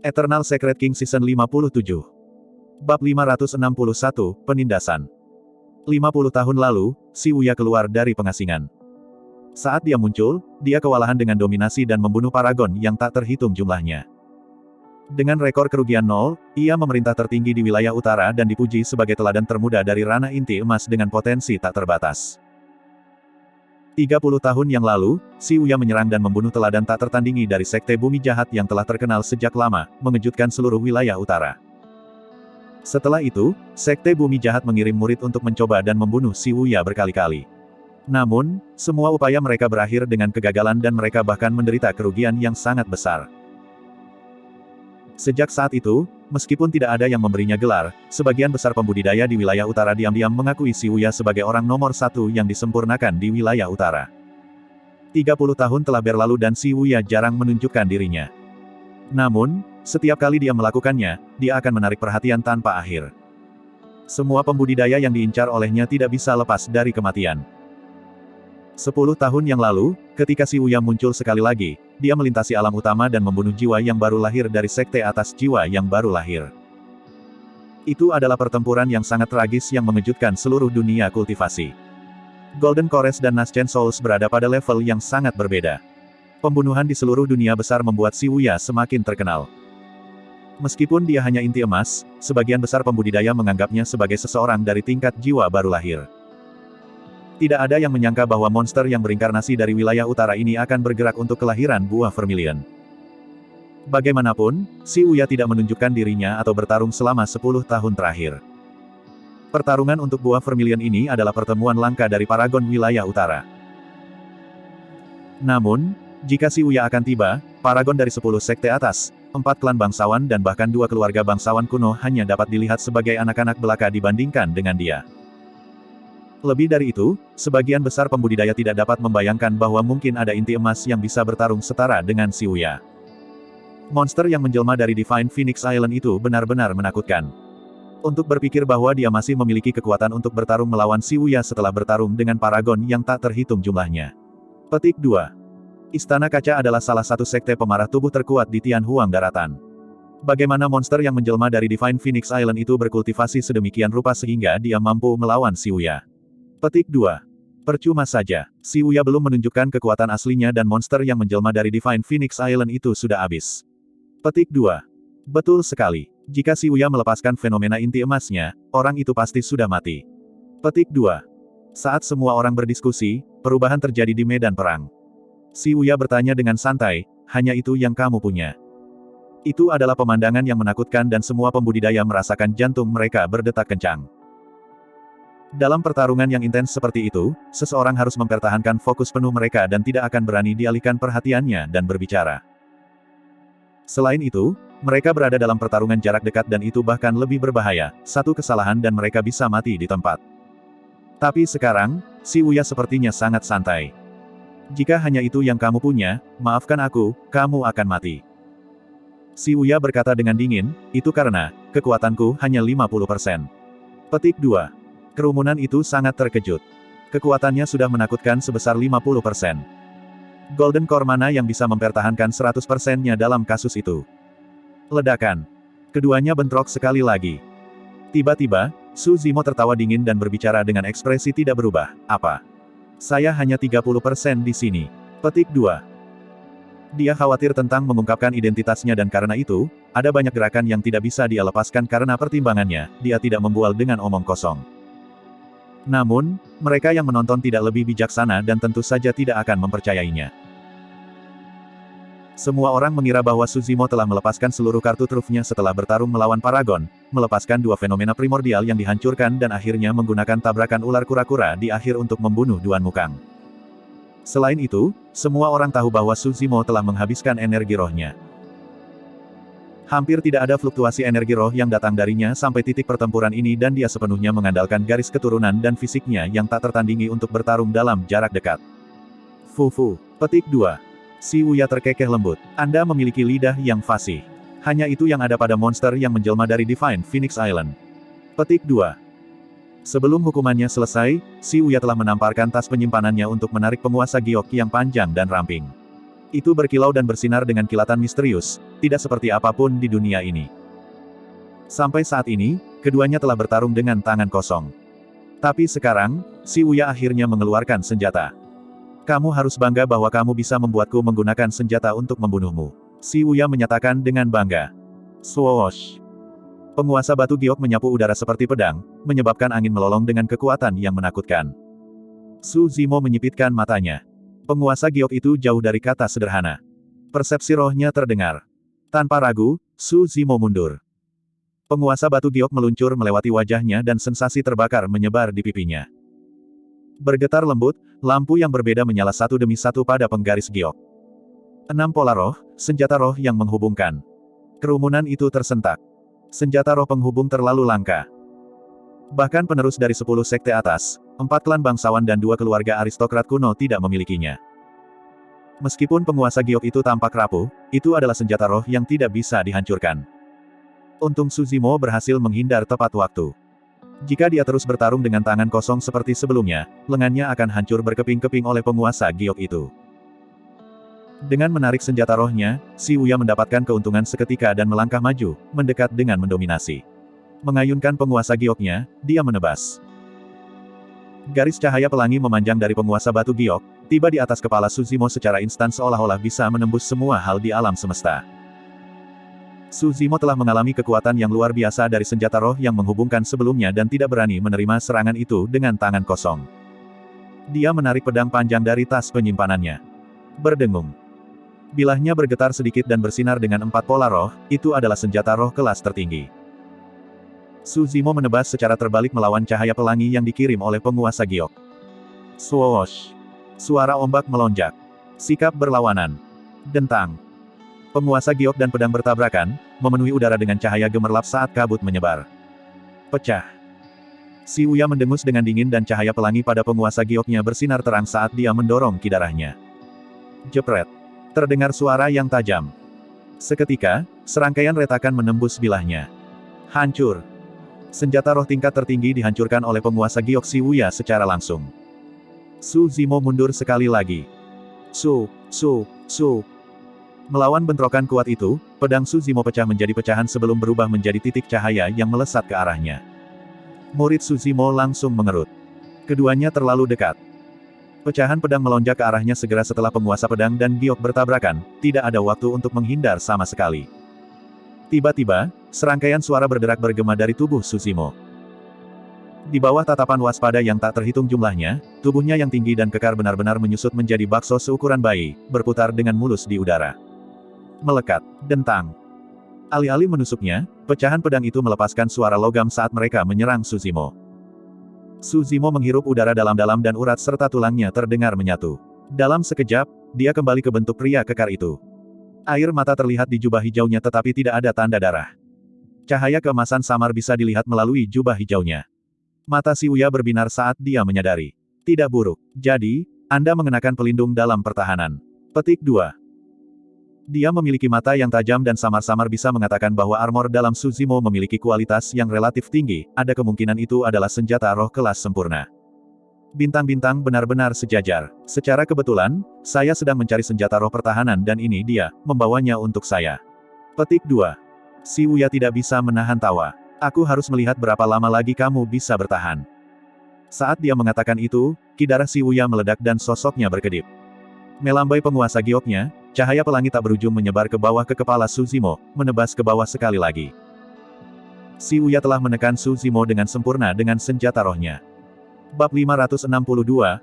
Eternal Secret King Season 57. Bab 561, Penindasan. 50 tahun lalu, Si Wuya keluar dari pengasingan. Saat dia muncul, dia kewalahan dengan dominasi dan membunuh paragon yang tak terhitung jumlahnya. Dengan rekor kerugian 0, ia memerintah tertinggi di wilayah utara dan dipuji sebagai teladan termuda dari ranah inti emas dengan potensi tak terbatas. 30 tahun yang lalu, Si Wuya menyerang dan membunuh teladan tak tertandingi dari Sekte Bumi Jahat yang telah terkenal sejak lama, mengejutkan seluruh wilayah utara. Setelah itu, Sekte Bumi Jahat mengirim murid untuk mencoba dan membunuh Si Wuya berkali-kali. Namun, semua upaya mereka berakhir dengan kegagalan dan mereka bahkan menderita kerugian yang sangat besar. Sejak saat itu, meskipun tidak ada yang memberinya gelar, sebagian besar pembudidaya di wilayah utara diam-diam mengakui Si Wuya sebagai orang nomor satu yang disempurnakan di wilayah utara. 30 tahun telah berlalu dan Si Wuya jarang menunjukkan dirinya. Namun, setiap kali dia melakukannya, dia akan menarik perhatian tanpa akhir. Semua pembudidaya yang diincar olehnya tidak bisa lepas dari kematian. 10 tahun yang lalu, ketika Si Wuya muncul sekali lagi, dia melintasi alam utama dan membunuh jiwa yang baru lahir dari sekte atas jiwa yang baru lahir. Itu adalah pertempuran yang sangat tragis yang mengejutkan seluruh dunia kultivasi. Golden Cores dan Nascent Souls berada pada level yang sangat berbeda. Pembunuhan di seluruh dunia besar membuat Si Wuya semakin terkenal. Meskipun dia hanya inti emas, sebagian besar pembudidaya menganggapnya sebagai seseorang dari tingkat jiwa baru lahir. Tidak ada yang menyangka bahwa monster yang berinkarnasi dari wilayah utara ini akan bergerak untuk kelahiran buah Vermilion. Bagaimanapun, Si Wuya tidak menunjukkan dirinya atau bertarung selama 10 tahun terakhir. Pertarungan untuk buah Vermilion ini adalah pertemuan langka dari paragon wilayah utara. Namun, jika Si Wuya akan tiba, paragon dari 10 sekte atas, 4 klan bangsawan dan bahkan 2 keluarga bangsawan kuno hanya dapat dilihat sebagai anak-anak belaka dibandingkan dengan dia. Lebih dari itu, sebagian besar pembudidaya tidak dapat membayangkan bahwa mungkin ada inti emas yang bisa bertarung setara dengan Si Wuya. Monster yang menjelma dari Divine Phoenix Island itu benar-benar menakutkan. Untuk berpikir bahwa dia masih memiliki kekuatan untuk bertarung melawan Si Wuya setelah bertarung dengan paragon yang tak terhitung jumlahnya. Petik 2. Istana Kaca adalah salah satu sekte pemarah tubuh terkuat di Tianhuang Daratan. Bagaimana monster yang menjelma dari Divine Phoenix Island itu berkultivasi sedemikian rupa sehingga dia mampu melawan Si Wuya? Petik 2. Percuma saja, Si Wuya belum menunjukkan kekuatan aslinya dan monster yang menjelma dari Divine Phoenix Island itu sudah habis. Petik 2. Betul sekali. Jika Si Wuya melepaskan fenomena inti emasnya, orang itu pasti sudah mati. Petik 2. Saat semua orang berdiskusi, perubahan terjadi di medan perang. Si Wuya bertanya dengan santai, hanya itu yang kamu punya? Itu adalah pemandangan yang menakutkan dan semua pembudidaya merasakan jantung mereka berdetak kencang. Dalam pertarungan yang intens seperti itu, seseorang harus mempertahankan fokus penuh mereka dan tidak akan berani dialihkan perhatiannya dan berbicara. Selain itu, mereka berada dalam pertarungan jarak dekat dan itu bahkan lebih berbahaya, satu kesalahan dan mereka bisa mati di tempat. Tapi sekarang, Si Wuya sepertinya sangat santai. Jika hanya itu yang kamu punya, maafkan aku, kamu akan mati. Si Wuya berkata dengan dingin, itu karena, kekuatanku hanya 50%. Petik 2. Kerumunan itu sangat terkejut. Kekuatannya sudah menakutkan sebesar 50%. Golden Core mana yang bisa mempertahankan 100%-nya dalam kasus itu? Ledakan. Keduanya bentrok sekali lagi. Tiba-tiba, Su Zimo tertawa dingin dan berbicara dengan ekspresi tidak berubah. Apa? Saya hanya 30% di sini. Petik 2. Dia khawatir tentang mengungkapkan identitasnya dan karena itu, ada banyak gerakan yang tidak bisa dia lepaskan karena pertimbangannya, dia tidak membual dengan omong kosong. Namun, mereka yang menonton tidak lebih bijaksana dan tentu saja tidak akan mempercayainya. Semua orang mengira bahwa Su Zimo telah melepaskan seluruh kartu trufnya setelah bertarung melawan paragon, melepaskan 2 fenomena primordial yang dihancurkan dan akhirnya menggunakan tabrakan ular kura-kura di akhir untuk membunuh Duan Wukang. Selain itu, semua orang tahu bahwa Su Zimo telah menghabiskan energi rohnya. Hampir tidak ada fluktuasi energi roh yang datang darinya sampai titik pertempuran ini dan dia sepenuhnya mengandalkan garis keturunan dan fisiknya yang tak tertandingi untuk bertarung dalam jarak dekat. Fufu. Petik 2. Si Wuya terkekeh lembut. Anda memiliki lidah yang fasih. Hanya itu yang ada pada monster yang menjelma dari Divine Phoenix Island. Petik 2. Sebelum hukumannya selesai, Si Wuya telah menamparkan tas penyimpanannya untuk menarik penguasa giok yang panjang dan ramping. Itu berkilau dan bersinar dengan kilatan misterius, tidak seperti apapun di dunia ini. Sampai saat ini, keduanya telah bertarung dengan tangan kosong. Tapi sekarang, si Uya akhirnya mengeluarkan senjata. Kamu harus bangga bahwa kamu bisa membuatku menggunakan senjata untuk membunuhmu. Si Uya menyatakan dengan bangga. Swoosh! Penguasa batu giok menyapu udara seperti pedang, menyebabkan angin melolong dengan kekuatan yang menakutkan. Su Zimo menyipitkan matanya. Penguasa giok itu jauh dari kata sederhana. Persepsi rohnya terdengar. Tanpa ragu, Su Zimo mundur. Penguasa batu giok meluncur melewati wajahnya dan sensasi terbakar menyebar di pipinya. Bergetar lembut, lampu yang berbeda menyala satu demi satu pada penggaris giok. 6 pola roh, senjata roh yang menghubungkan. Kerumunan itu tersentak. Senjata roh penghubung terlalu langka. Bahkan penerus dari 10 sekte atas, 4 klan bangsawan dan 2 keluarga aristokrat kuno tidak memilikinya. Meskipun penguasa giok itu tampak rapuh, itu adalah senjata roh yang tidak bisa dihancurkan. Untung Su Zimo berhasil menghindar tepat waktu. Jika dia terus bertarung dengan tangan kosong seperti sebelumnya, lengannya akan hancur berkeping-keping oleh penguasa giok itu. Dengan menarik senjata rohnya, si Uya mendapatkan keuntungan seketika dan melangkah maju, mendekat dengan mendominasi. Mengayunkan penguasa gioknya, dia menebas. Garis cahaya pelangi memanjang dari penguasa batu giok, tiba di atas kepala Su Zimo secara instan seolah-olah bisa menembus semua hal di alam semesta. Su Zimo telah mengalami kekuatan yang luar biasa dari senjata roh yang menghubungkan sebelumnya dan tidak berani menerima serangan itu dengan tangan kosong. Dia menarik pedang panjang dari tas penyimpanannya. Berdengung. Bilahnya bergetar sedikit dan bersinar dengan 4 pola roh, itu adalah senjata roh kelas tertinggi. Su Zimo menebas secara terbalik melawan cahaya pelangi yang dikirim oleh penguasa giok. Swoosh! Suara ombak melonjak. Sikap berlawanan. Dentang. Penguasa giok dan pedang bertabrakan, memenuhi udara dengan cahaya gemerlap saat kabut menyebar. Pecah. Si Uya mendengus dengan dingin dan cahaya pelangi pada penguasa gioknya bersinar terang saat dia mendorong kidarahnya. Jepret. Terdengar suara yang tajam. Seketika, serangkaian retakan menembus bilahnya. Hancur. Senjata roh tingkat tertinggi dihancurkan oleh penguasa giok si Uya secara langsung. Su Zimo mundur sekali lagi. Su. Melawan bentrokan kuat itu, pedang Su Zimo pecah menjadi pecahan sebelum berubah menjadi titik cahaya yang melesat ke arahnya. Murid Su Zimo langsung mengerut. Keduanya terlalu dekat. Pecahan pedang melonjak ke arahnya segera setelah penguasa pedang dan giok bertabrakan, tidak ada waktu untuk menghindar sama sekali. Tiba-tiba, serangkaian suara berderak bergema dari tubuh Su Zimo. Di bawah tatapan waspada yang tak terhitung jumlahnya, tubuhnya yang tinggi dan kekar benar-benar menyusut menjadi bakso seukuran bayi, berputar dengan mulus di udara. Melekat, dentang. Alih-alih menusuknya, pecahan pedang itu melepaskan suara logam saat mereka menyerang Su Zimo. Su Zimo menghirup udara dalam-dalam dan urat serta tulangnya terdengar menyatu. Dalam sekejap, dia kembali ke bentuk pria kekar itu. Air mata terlihat di jubah hijaunya tetapi tidak ada tanda darah. Cahaya keemasan samar bisa dilihat melalui jubah hijaunya. Mata si Uya berbinar saat dia menyadari. Tidak buruk. Jadi, Anda mengenakan pelindung dalam pertahanan. Petik 2. Dia memiliki mata yang tajam dan samar-samar bisa mengatakan bahwa armor dalam Su Zimo memiliki kualitas yang relatif tinggi, ada kemungkinan itu adalah senjata roh kelas sempurna. Bintang-bintang benar-benar sejajar. Secara kebetulan, saya sedang mencari senjata roh pertahanan dan ini dia, membawanya untuk saya. Petik 2. Si Uya tidak bisa menahan tawa. Aku harus melihat berapa lama lagi kamu bisa bertahan. Saat dia mengatakan itu, kidarah si Uya meledak dan sosoknya berkedip. Melambai penguasa gioknya, cahaya pelangi tak berujung menyebar ke bawah ke kepala Su Zimo, menebas ke bawah sekali lagi. Si Uya telah menekan Su Zimo dengan sempurna dengan senjata rohnya. Bab 562,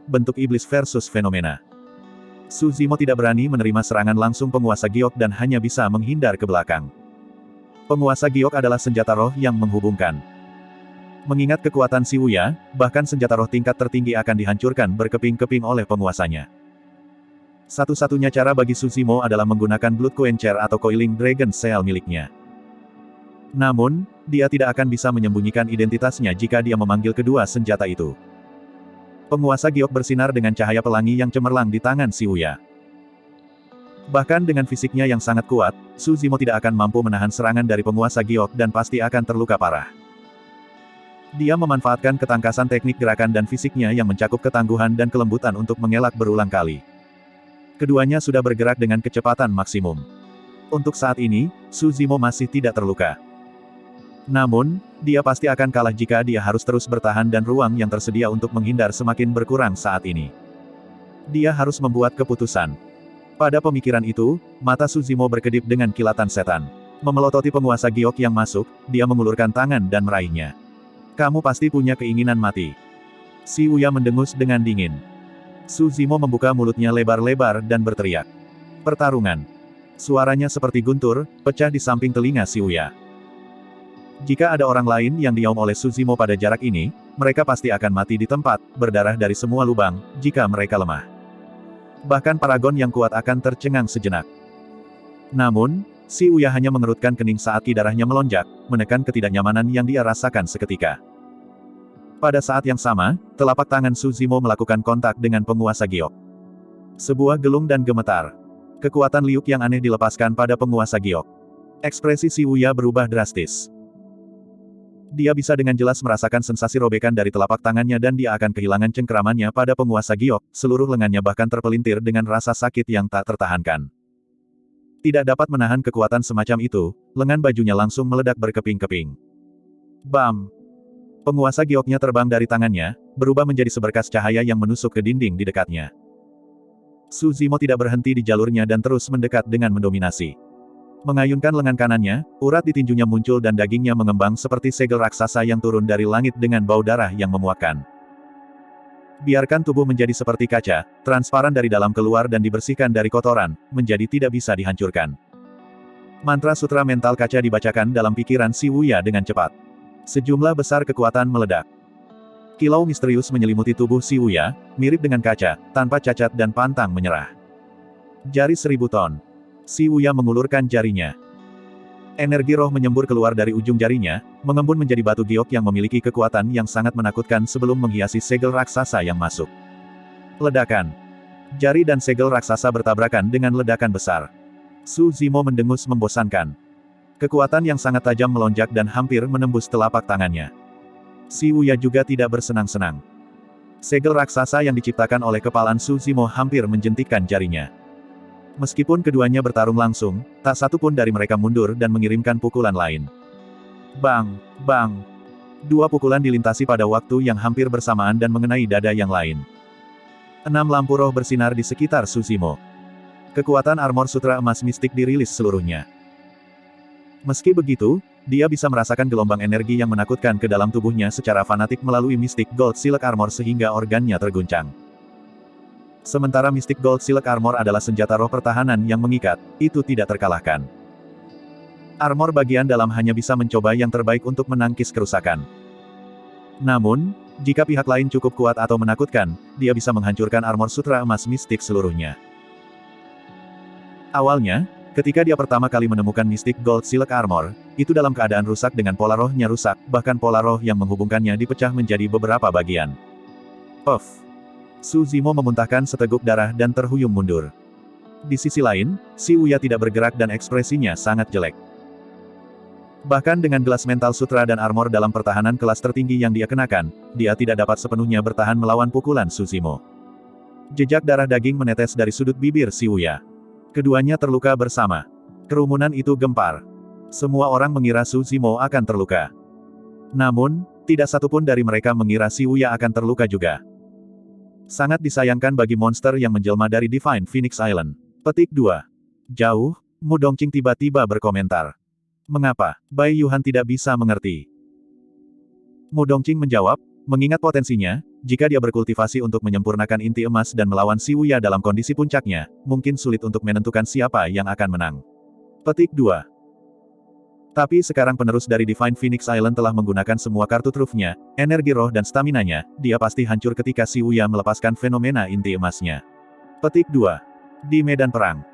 Bentuk Iblis versus Fenomena. Su Zimo tidak berani menerima serangan langsung penguasa giok dan hanya bisa menghindar ke belakang. Penguasa giok adalah senjata roh yang menghubungkan. Mengingat kekuatan si Uya, bahkan senjata roh tingkat tertinggi akan dihancurkan berkeping-keping oleh penguasanya. Satu-satunya cara bagi Su Zimo adalah menggunakan Blood Quencher atau Coiling Dragon Shell miliknya. Namun, dia tidak akan bisa menyembunyikan identitasnya jika dia memanggil kedua senjata itu. Penguasa giok bersinar dengan cahaya pelangi yang cemerlang di tangan si Uya. Bahkan dengan fisiknya yang sangat kuat, Su Zimo tidak akan mampu menahan serangan dari penguasa giok dan pasti akan terluka parah. Dia memanfaatkan ketangkasan teknik gerakan dan fisiknya yang mencakup ketangguhan dan kelembutan untuk mengelak berulang kali. Keduanya sudah bergerak dengan kecepatan maksimum. Untuk saat ini, Su Zimo masih tidak terluka. Namun, dia pasti akan kalah jika dia harus terus bertahan dan ruang yang tersedia untuk menghindar semakin berkurang saat ini. Dia harus membuat keputusan. Pada pemikiran itu, mata Su Zimo berkedip dengan kilatan setan. Memelototi penguasa giok yang masuk, dia mengulurkan tangan dan meraihnya. Kamu pasti punya keinginan mati. Si Wuya mendengus dengan dingin. Su Zimo membuka mulutnya lebar-lebar dan berteriak. Pertarungan. Suaranya seperti guntur, pecah di samping telinga si Wuya. Jika ada orang lain yang diaum oleh Su Zimo pada jarak ini, mereka pasti akan mati di tempat, berdarah dari semua lubang, jika mereka lemah. Bahkan paragon yang kuat akan tercengang sejenak. Namun, si Wuya hanya mengerutkan kening saat ki darahnya melonjak, menekan ketidaknyamanan yang dia rasakan seketika. Pada saat yang sama, telapak tangan Su Zimo melakukan kontak dengan penguasa giok. Sebuah gelung dan gemetar. Kekuatan liuk yang aneh dilepaskan pada penguasa giok. Ekspresi si Wuya berubah drastis. Dia bisa dengan jelas merasakan sensasi robekan dari telapak tangannya dan dia akan kehilangan cengkeramannya pada penguasa giok, seluruh lengannya bahkan terpelintir dengan rasa sakit yang tak tertahankan. Tidak dapat menahan kekuatan semacam itu, lengan bajunya langsung meledak berkeping-keping. Bam! Penguasa gioknya terbang dari tangannya, berubah menjadi seberkas cahaya yang menusuk ke dinding di dekatnya. Su Zimo tidak berhenti di jalurnya dan terus mendekat dengan mendominasi. Mengayunkan lengan kanannya, urat di tinjunya muncul dan dagingnya mengembang seperti segel raksasa yang turun dari langit dengan bau darah yang memuakkan. Biarkan tubuh menjadi seperti kaca, transparan dari dalam keluar dan dibersihkan dari kotoran, menjadi tidak bisa dihancurkan. Mantra sutra mental kaca dibacakan dalam pikiran si Wuya dengan cepat. Sejumlah besar kekuatan meledak. Kilau misterius menyelimuti tubuh si Wuya, mirip dengan kaca, tanpa cacat dan pantang menyerah. Jari 1000 ton. Si Wuya mengulurkan jarinya. Energi roh menyembur keluar dari ujung jarinya, mengembun menjadi batu giok yang memiliki kekuatan yang sangat menakutkan sebelum menghiasi segel raksasa yang masuk. Ledakan. Jari dan segel raksasa bertabrakan dengan ledakan besar. Su Zimo mendengus membosankan. Kekuatan yang sangat tajam melonjak dan hampir menembus telapak tangannya. Si Wuya juga tidak bersenang-senang. Segel raksasa yang diciptakan oleh kepalan Su Zimo hampir menjentikkan jarinya. Meskipun keduanya bertarung langsung, tak satu pun dari mereka mundur dan mengirimkan pukulan lain. Bang! Bang! Dua pukulan dilintasi pada waktu yang hampir bersamaan dan mengenai dada yang lain. 6 lampu roh bersinar di sekitar Su Zimo. Kekuatan armor sutra emas mistik dirilis seluruhnya. Meski begitu, dia bisa merasakan gelombang energi yang menakutkan ke dalam tubuhnya secara fanatik melalui Mystic Gold Silk Armor sehingga organnya terguncang. Sementara Mystic Gold Silk Armor adalah senjata roh pertahanan yang mengikat, itu tidak terkalahkan. Armor bagian dalam hanya bisa mencoba yang terbaik untuk menangkis kerusakan. Namun, jika pihak lain cukup kuat atau menakutkan, dia bisa menghancurkan armor sutra emas mistik seluruhnya. Awalnya, ketika dia pertama kali menemukan Mystic Gold Silk Armor, itu dalam keadaan rusak dengan pola rohnya rusak, bahkan pola roh yang menghubungkannya dipecah menjadi beberapa bagian. Puff! Su Zimo memuntahkan seteguk darah dan terhuyung mundur. Di sisi lain, si Wuya tidak bergerak dan ekspresinya sangat jelek. Bahkan dengan gelas mental sutra dan armor dalam pertahanan kelas tertinggi yang dia kenakan, dia tidak dapat sepenuhnya bertahan melawan pukulan Su Zimo. Jejak darah daging menetes dari sudut bibir si Wuya. Keduanya terluka bersama. Kerumunan itu gempar. Semua orang mengira Su Zimo akan terluka. Namun, tidak satupun dari mereka mengira si Wuya akan terluka juga. Sangat disayangkan bagi monster yang menjelma dari Divine Phoenix Island. Petik 2. Jauh, Mu Dongqing tiba-tiba berkomentar. Mengapa, Bai Yuhan tidak bisa mengerti? Mu Dongqing menjawab, mengingat potensinya, jika dia berkultivasi untuk menyempurnakan inti emas dan melawan si Wuya dalam kondisi puncaknya, mungkin sulit untuk menentukan siapa yang akan menang. Petik 2. Tapi sekarang penerus dari Divine Phoenix Island telah menggunakan semua kartu trufnya, energi roh dan staminanya, dia pasti hancur ketika si Wuya melepaskan fenomena inti emasnya. Petik 2. Di medan perang.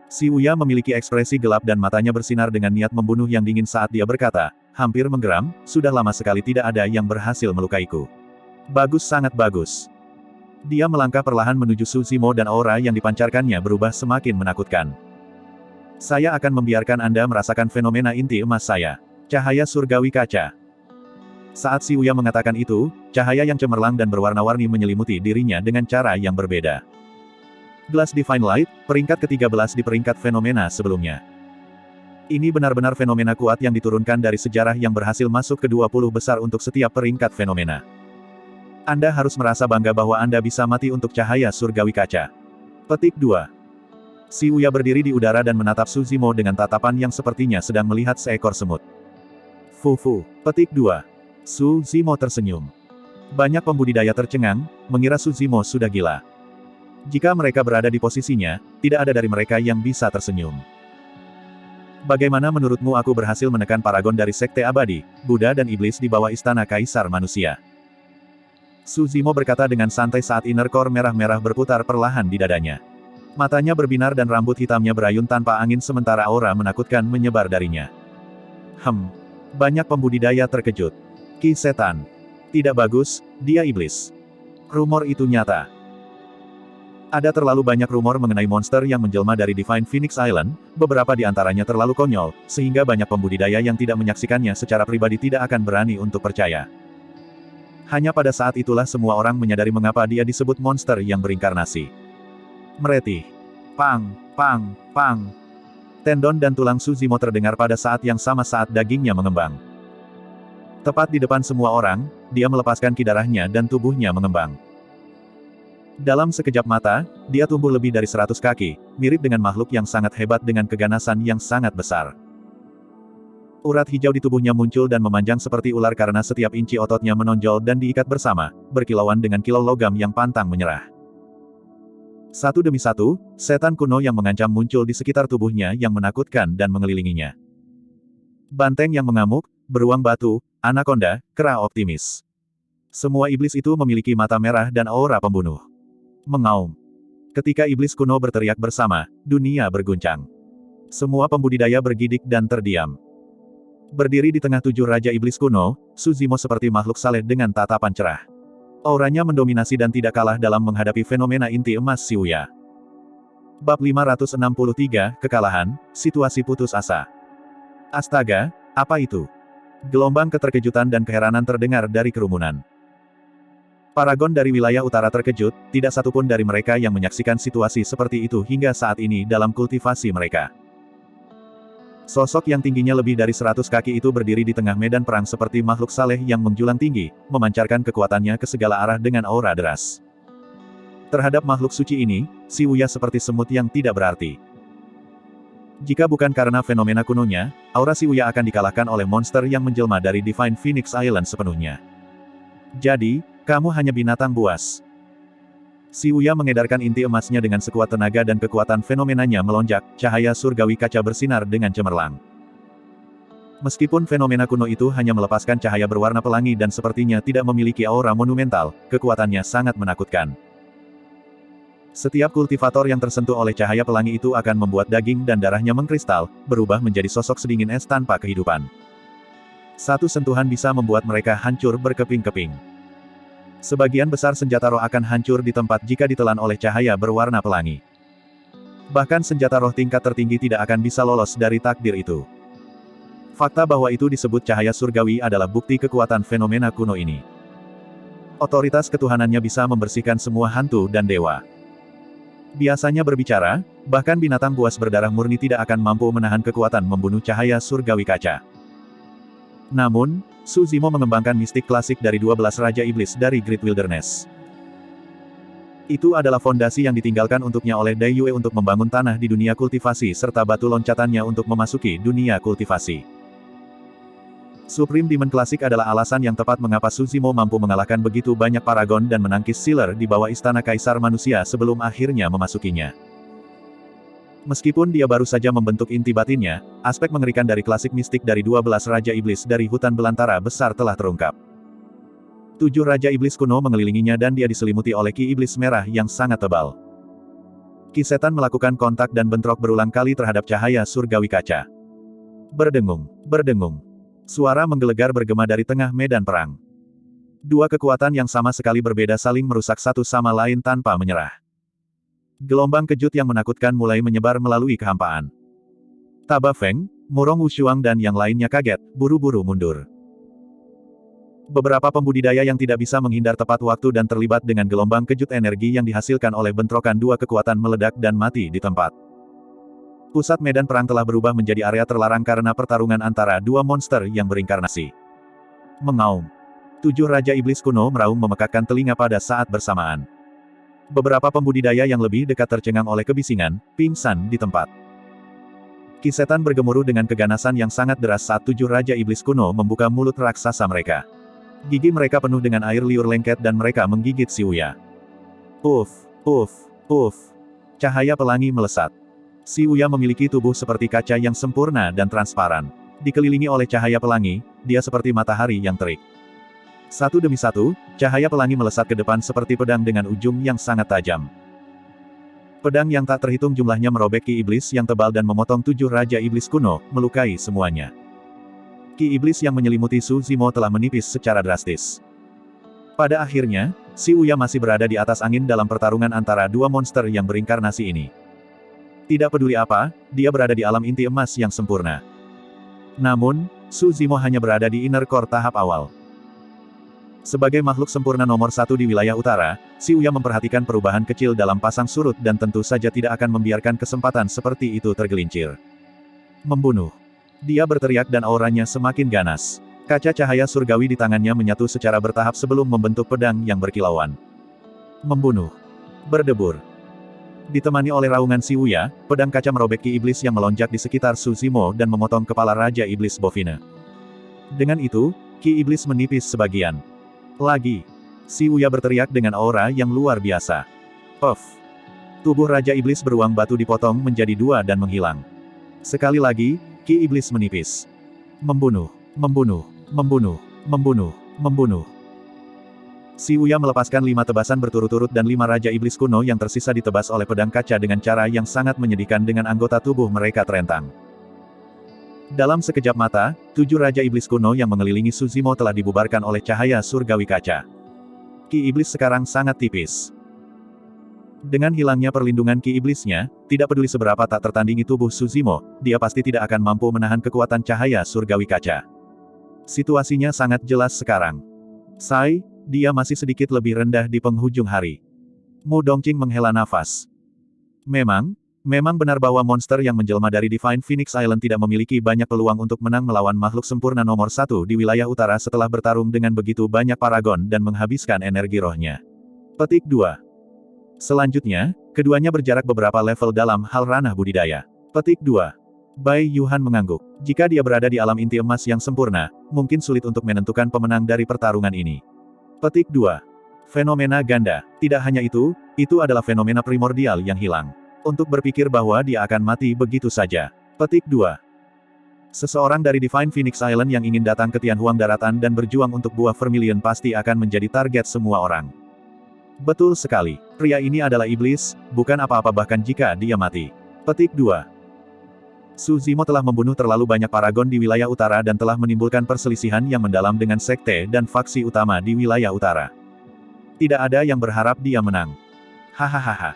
Si Wuya memiliki ekspresi gelap dan matanya bersinar dengan niat membunuh yang dingin saat dia berkata, hampir menggeram, sudah lama sekali tidak ada yang berhasil melukaiku. Bagus, sangat bagus. Dia melangkah perlahan menuju Su Zimo dan aura yang dipancarkannya berubah semakin menakutkan. Saya akan membiarkan Anda merasakan fenomena inti emas saya. Cahaya surgawi kaca. Saat si Wuya mengatakan itu, cahaya yang cemerlang dan berwarna-warni menyelimuti dirinya dengan cara yang berbeda. Glass Divine Light, peringkat ke-13 di peringkat fenomena sebelumnya. Ini benar-benar fenomena kuat yang diturunkan dari sejarah yang berhasil masuk ke 20 besar untuk setiap peringkat fenomena. Anda harus merasa bangga bahwa Anda bisa mati untuk cahaya surgawi kaca. Petik 2. Si Uya berdiri di udara dan menatap Su Zimo dengan tatapan yang sepertinya sedang melihat seekor semut. Fufu. Petik 2. Su Zimo tersenyum. Banyak pembudidaya tercengang, mengira Su Zimo sudah gila. Jika mereka berada di posisinya, tidak ada dari mereka yang bisa tersenyum. Bagaimana menurutmu aku berhasil menekan paragon dari Sekte Abadi, Buddha dan Iblis di bawah istana Kaisar Manusia? Su Zimo berkata dengan santai saat inner core merah-merah berputar perlahan di dadanya. Matanya berbinar dan rambut hitamnya berayun tanpa angin sementara aura menakutkan menyebar darinya. Banyak pembudidaya terkejut. Ki setan. Tidak bagus, dia iblis. Rumor itu nyata. Ada terlalu banyak rumor mengenai monster yang menjelma dari Divine Phoenix Island, beberapa di antaranya terlalu konyol, sehingga banyak pembudidaya yang tidak menyaksikannya secara pribadi tidak akan berani untuk percaya. Hanya pada saat itulah semua orang menyadari mengapa dia disebut monster yang berinkarnasi. Meretih. Pang, pang, pang. Tendon dan tulang Su Zimo terdengar pada saat yang sama saat dagingnya mengembang. Tepat di depan semua orang, dia melepaskan ki darahnya dan tubuhnya mengembang. Dalam sekejap mata, dia tumbuh lebih dari 100 kaki, mirip dengan makhluk yang sangat hebat dengan keganasan yang sangat besar. Urat hijau di tubuhnya muncul dan memanjang seperti ular karena setiap inci ototnya menonjol dan diikat bersama, berkilauan dengan kilau logam yang pantang menyerah. Satu demi satu, setan kuno yang mengancam muncul di sekitar tubuhnya yang menakutkan dan mengelilinginya. Banteng yang mengamuk, beruang batu, anaconda, kera optimis. Semua iblis itu memiliki mata merah dan aura pembunuh. Mengaum. Ketika iblis kuno berteriak bersama, dunia berguncang. Semua pembudidaya bergidik dan terdiam. Berdiri di tengah 7 raja iblis kuno, Su Zimo seperti makhluk saleh dengan tatapan cerah. Auranya mendominasi dan tidak kalah dalam menghadapi fenomena inti emas Si Uya. Bab 563, Kekalahan, Situasi Putus Asa. Astaga, apa itu? Gelombang keterkejutan dan keheranan terdengar dari kerumunan. Paragon dari wilayah utara terkejut, tidak satupun dari mereka yang menyaksikan situasi seperti itu hingga saat ini dalam kultivasi mereka. Sosok yang tingginya lebih dari 100 kaki itu berdiri di tengah medan perang seperti makhluk saleh yang menjulang tinggi, memancarkan kekuatannya ke segala arah dengan aura deras. Terhadap makhluk suci ini, Si Uya seperti semut yang tidak berarti. Jika bukan karena fenomena kunonya, aura Si Uya akan dikalahkan oleh monster yang menjelma dari Divine Phoenix Island sepenuhnya. Jadi, kamu hanya binatang buas. Si Uya mengedarkan inti emasnya dengan sekuat tenaga dan kekuatan fenomenanya melonjak, cahaya surgawi kaca bersinar dengan cemerlang. Meskipun fenomena kuno itu hanya melepaskan cahaya berwarna pelangi dan sepertinya tidak memiliki aura monumental, kekuatannya sangat menakutkan. Setiap kultivator yang tersentuh oleh cahaya pelangi itu akan membuat daging dan darahnya mengkristal, berubah menjadi sosok sedingin es tanpa kehidupan. Satu sentuhan bisa membuat mereka hancur berkeping-keping. Sebagian besar senjata roh akan hancur di tempat jika ditelan oleh cahaya berwarna pelangi. Bahkan senjata roh tingkat tertinggi tidak akan bisa lolos dari takdir itu. Fakta bahwa itu disebut cahaya surgawi adalah bukti kekuatan fenomena kuno ini. Otoritas ketuhanannya bisa membersihkan semua hantu dan dewa. Biasanya berbicara, bahkan binatang buas berdarah murni tidak akan mampu menahan kekuatan membunuh cahaya surgawi kaca. Namun, Su Zimo mengembangkan mistik klasik dari 12 Raja Iblis dari Great Wilderness. Itu adalah fondasi yang ditinggalkan untuknya oleh Dai Yue untuk membangun tanah di dunia kultivasi serta batu loncatannya untuk memasuki dunia kultivasi. Supreme Demon Klasik adalah alasan yang tepat mengapa Su Zimo mampu mengalahkan begitu banyak paragon dan menangkis Sealer di bawah istana Kaisar Manusia sebelum akhirnya memasukinya. Meskipun dia baru saja membentuk inti batinnya, aspek mengerikan dari klasik mistik dari 12 Raja Iblis dari hutan belantara besar telah terungkap. 7 Raja Iblis kuno mengelilinginya dan dia diselimuti oleh ki iblis merah yang sangat tebal. Ki setan melakukan kontak dan bentrok berulang kali terhadap cahaya surgawi kaca. Berdengung, berdengung. Suara menggelegar bergema dari tengah medan perang. Dua kekuatan yang sama sekali berbeda saling merusak satu sama lain tanpa menyerah. Gelombang kejut yang menakutkan mulai menyebar melalui kehampaan. Taba Feng, Murong Wushuang dan yang lainnya kaget, buru-buru mundur. Beberapa pembudidaya yang tidak bisa menghindar tepat waktu dan terlibat dengan gelombang kejut energi yang dihasilkan oleh bentrokan dua kekuatan meledak dan mati di tempat. Pusat medan perang telah berubah menjadi area terlarang karena pertarungan antara dua monster yang berinkarnasi. Mengaum. 7 Raja Iblis kuno meraung memekakkan telinga pada saat bersamaan. Beberapa pembudidaya yang lebih dekat tercengang oleh kebisingan, pingsan di tempat. Ki setan bergemuruh dengan keganasan yang sangat deras saat 7 Raja Iblis kuno membuka mulut raksasa mereka. Gigi mereka penuh dengan air liur lengket dan mereka menggigit si Uya. Uff, uff, uff. Cahaya pelangi melesat. Si Uya memiliki tubuh seperti kaca yang sempurna dan transparan. Dikelilingi oleh cahaya pelangi, dia seperti matahari yang terik. Satu demi satu, cahaya pelangi melesat ke depan seperti pedang dengan ujung yang sangat tajam. Pedang yang tak terhitung jumlahnya merobek Ki Iblis yang tebal dan memotong 7 Raja Iblis kuno, melukai semuanya. Ki Iblis yang menyelimuti Su Zimo telah menipis secara drastis. Pada akhirnya, si Uya masih berada di atas angin dalam pertarungan antara dua monster yang berinkarnasi ini. Tidak peduli apa, dia berada di alam inti emas yang sempurna. Namun, Su Zimo hanya berada di inner core tahap awal. Sebagai makhluk sempurna nomor 1 di wilayah utara, si Uya memperhatikan perubahan kecil dalam pasang surut dan tentu saja tidak akan membiarkan kesempatan seperti itu tergelincir. Membunuh. Dia berteriak dan auranya semakin ganas. Kaca cahaya surgawi di tangannya menyatu secara bertahap sebelum membentuk pedang yang berkilauan. Membunuh. Berdebur. Ditemani oleh raungan si Uya, pedang kaca merobek Ki Iblis yang melonjak di sekitar Su Zimo dan memotong kepala Raja Iblis Bovine. Dengan itu, Ki Iblis menipis sebagian. Lagi. Si Uya berteriak dengan aura yang luar biasa. Puff. Tubuh Raja Iblis beruang batu dipotong menjadi 2 dan menghilang. Sekali lagi, Ki Iblis menipis. Membunuh, membunuh, membunuh, membunuh, membunuh. Si Uya melepaskan 5 tebasan berturut-turut dan 5 Raja Iblis kuno yang tersisa ditebas oleh pedang kaca dengan cara yang sangat menyedihkan dengan anggota tubuh mereka terentang. Dalam sekejap mata, 7 Raja Iblis kuno yang mengelilingi Su Zimo telah dibubarkan oleh cahaya surgawi kaca. Ki Iblis sekarang sangat tipis. Dengan hilangnya perlindungan Ki Iblisnya, tidak peduli seberapa tak tertandingi tubuh Su Zimo, dia pasti tidak akan mampu menahan kekuatan cahaya surgawi kaca. Situasinya sangat jelas sekarang. Sai, dia masih sedikit lebih rendah di penghujung hari. Mu Dongqing menghela nafas. Memang benar bahwa monster yang menjelma dari Divine Phoenix Island tidak memiliki banyak peluang untuk menang melawan makhluk sempurna nomor 1 di wilayah utara setelah bertarung dengan begitu banyak paragon dan menghabiskan energi rohnya. Petik 2. Selanjutnya, keduanya berjarak beberapa level dalam hal ranah budidaya. Petik 2. Bai Yuhan mengangguk. Jika dia berada di alam inti emas yang sempurna, mungkin sulit untuk menentukan pemenang dari pertarungan ini. Petik 2. Fenomena ganda. Tidak hanya itu adalah fenomena primordial yang hilang. Untuk berpikir bahwa dia akan mati begitu saja. Petik 2. Seseorang dari Divine Phoenix Island yang ingin datang ke Tianhuang daratan dan berjuang untuk buah vermilion pasti akan menjadi target semua orang. Betul sekali. Pria ini adalah iblis, bukan apa-apa bahkan jika dia mati. Petik 2. Su Zimo telah membunuh terlalu banyak paragon di wilayah utara dan telah menimbulkan perselisihan yang mendalam dengan sekte dan faksi utama di wilayah utara. Tidak ada yang berharap dia menang. Hahaha.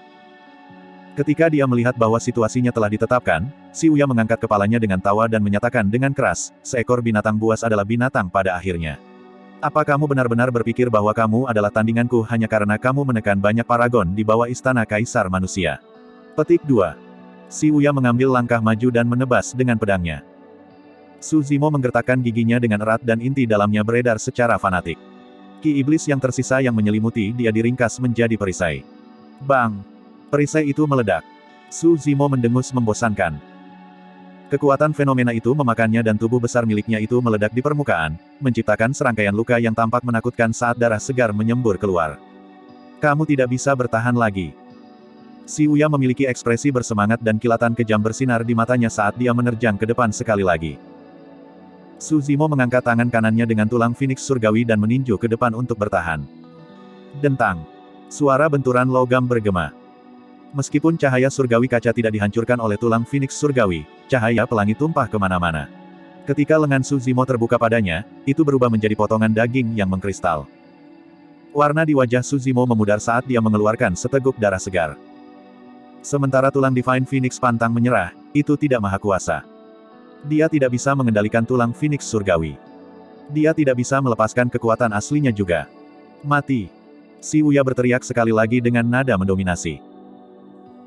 Ketika dia melihat bahwa situasinya telah ditetapkan, si Uya mengangkat kepalanya dengan tawa dan menyatakan dengan keras, seekor binatang buas adalah binatang pada akhirnya. Apa kamu benar-benar berpikir bahwa kamu adalah tandinganku hanya karena kamu menekan banyak paragon di bawah istana Kaisar Manusia? Petik 2. Si Uya mengambil langkah maju dan menebas dengan pedangnya. Su Zimo menggertakkan giginya dengan erat dan inti dalamnya beredar secara fanatik. Ki Iblis yang tersisa yang menyelimuti dia diringkas menjadi perisai. Bang! Perisai itu meledak. Su Zimo mendengus membosankan. Kekuatan fenomena itu memakannya dan tubuh besar miliknya itu meledak di permukaan, menciptakan serangkaian luka yang tampak menakutkan saat darah segar menyembur keluar. Kamu tidak bisa bertahan lagi. Si Uya memiliki ekspresi bersemangat dan kilatan kejam bersinar di matanya saat dia menerjang ke depan sekali lagi. Su Zimo mengangkat tangan kanannya dengan tulang Phoenix surgawi dan meninju ke depan untuk bertahan. Dentang. Suara benturan logam bergema. Meskipun cahaya surgawi kaca tidak dihancurkan oleh tulang Phoenix surgawi, cahaya pelangi tumpah kemana-mana. Ketika lengan Su Zimo terbuka padanya, itu berubah menjadi potongan daging yang mengkristal. Warna di wajah Su Zimo memudar saat dia mengeluarkan seteguk darah segar. Sementara tulang Divine Phoenix pantang menyerah, itu tidak maha kuasa. Dia tidak bisa mengendalikan tulang Phoenix surgawi. Dia tidak bisa melepaskan kekuatan aslinya juga. Mati! Si Wuya berteriak sekali lagi dengan nada mendominasi.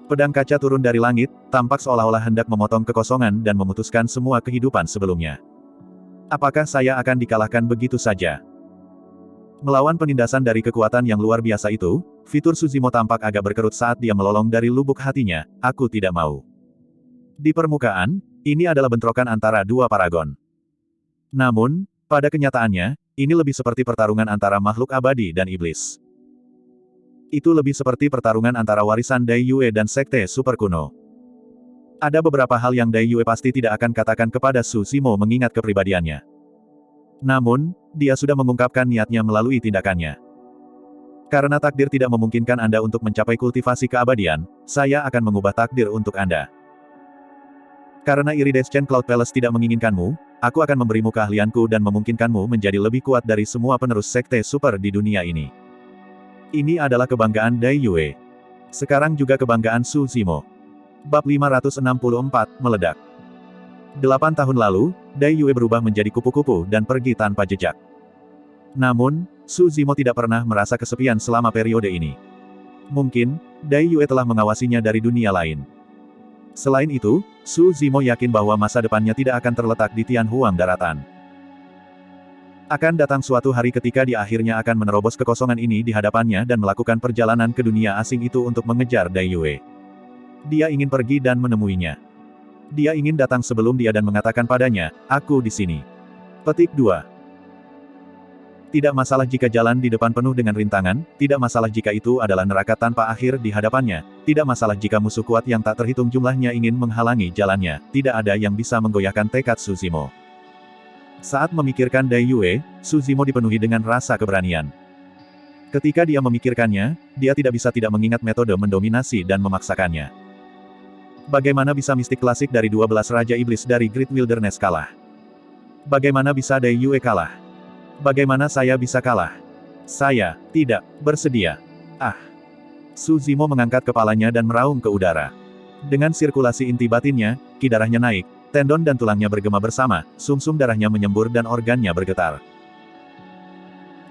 Pedang kaca turun dari langit, tampak seolah-olah hendak memotong kekosongan dan memutuskan semua kehidupan sebelumnya. Apakah saya akan dikalahkan begitu saja? Melawan penindasan dari kekuatan yang luar biasa itu, fitur Suzimo tampak agak berkerut saat dia melolong dari lubuk hatinya, aku tidak mau. Di permukaan, ini adalah bentrokan antara dua paragon. Namun, pada kenyataannya, ini lebih seperti pertarungan antara makhluk abadi dan iblis. Itu lebih seperti pertarungan antara warisan Dai Yue dan Sekte Super kuno. Ada beberapa hal yang Dai Yue pasti tidak akan katakan kepada Suzimo mengingat kepribadiannya. Namun, dia sudah mengungkapkan niatnya melalui tindakannya. Karena takdir tidak memungkinkan Anda untuk mencapai kultivasi keabadian, saya akan mengubah takdir untuk Anda. Karena Iridescent Cloud Palace tidak menginginkanmu, aku akan memberimu keahlianku dan memungkinkanmu menjadi lebih kuat dari semua penerus sekte super di dunia ini. Ini adalah kebanggaan Dai Yue. Sekarang juga kebanggaan Suzimo. Bab 564, Meledak. 8 tahun lalu, Dai Yue berubah menjadi kupu-kupu dan pergi tanpa jejak. Namun, Suzimo tidak pernah merasa kesepian selama periode ini. Mungkin, Dai Yue telah mengawasinya dari dunia lain. Selain itu, Suzimo yakin bahwa masa depannya tidak akan terletak di Tianhuang daratan. Akan datang suatu hari ketika dia akhirnya akan menerobos kekosongan ini di hadapannya dan melakukan perjalanan ke dunia asing itu untuk mengejar Dai Yue. Dia ingin pergi dan menemuinya. Dia ingin datang sebelum dia dan mengatakan padanya, aku di sini. Petik 2. Tidak masalah jika jalan di depan penuh dengan rintangan, tidak masalah jika itu adalah neraka tanpa akhir di hadapannya, tidak masalah jika musuh kuat yang tak terhitung jumlahnya ingin menghalangi jalannya, tidak ada yang bisa menggoyahkan tekad Suzimo. Saat memikirkan Dai Yue, Suzimo dipenuhi dengan rasa keberanian. Ketika dia memikirkannya, dia tidak bisa tidak mengingat metode mendominasi dan memaksakannya. Bagaimana bisa mistik klasik dari 12 Raja Iblis dari Great Wilderness kalah? Bagaimana bisa Dai Yue kalah? Bagaimana saya bisa kalah? Saya tidak bersedia. Ah! Suzimo mengangkat kepalanya dan meraung ke udara. Dengan sirkulasi inti batinnya, ki darahnya naik, tendon dan tulangnya bergema bersama, sumsum darahnya menyembur dan organnya bergetar.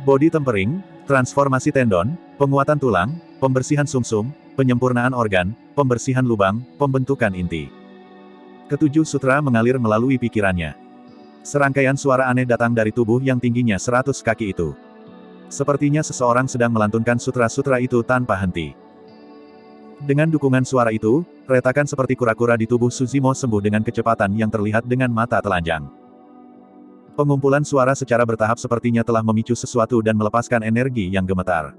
Body tempering, transformasi tendon, penguatan tulang, pembersihan sumsum, penyempurnaan organ, pembersihan lubang, pembentukan inti. Ketujuh sutra mengalir melalui pikirannya. Serangkaian suara aneh datang dari tubuh yang tingginya 100 kaki itu. Sepertinya seseorang sedang melantunkan sutra-sutra itu tanpa henti. Dengan dukungan suara itu, retakan seperti kura-kura di tubuh Suzimo sembuh dengan kecepatan yang terlihat dengan mata telanjang. Pengumpulan suara secara bertahap sepertinya telah memicu sesuatu dan melepaskan energi yang gemetar.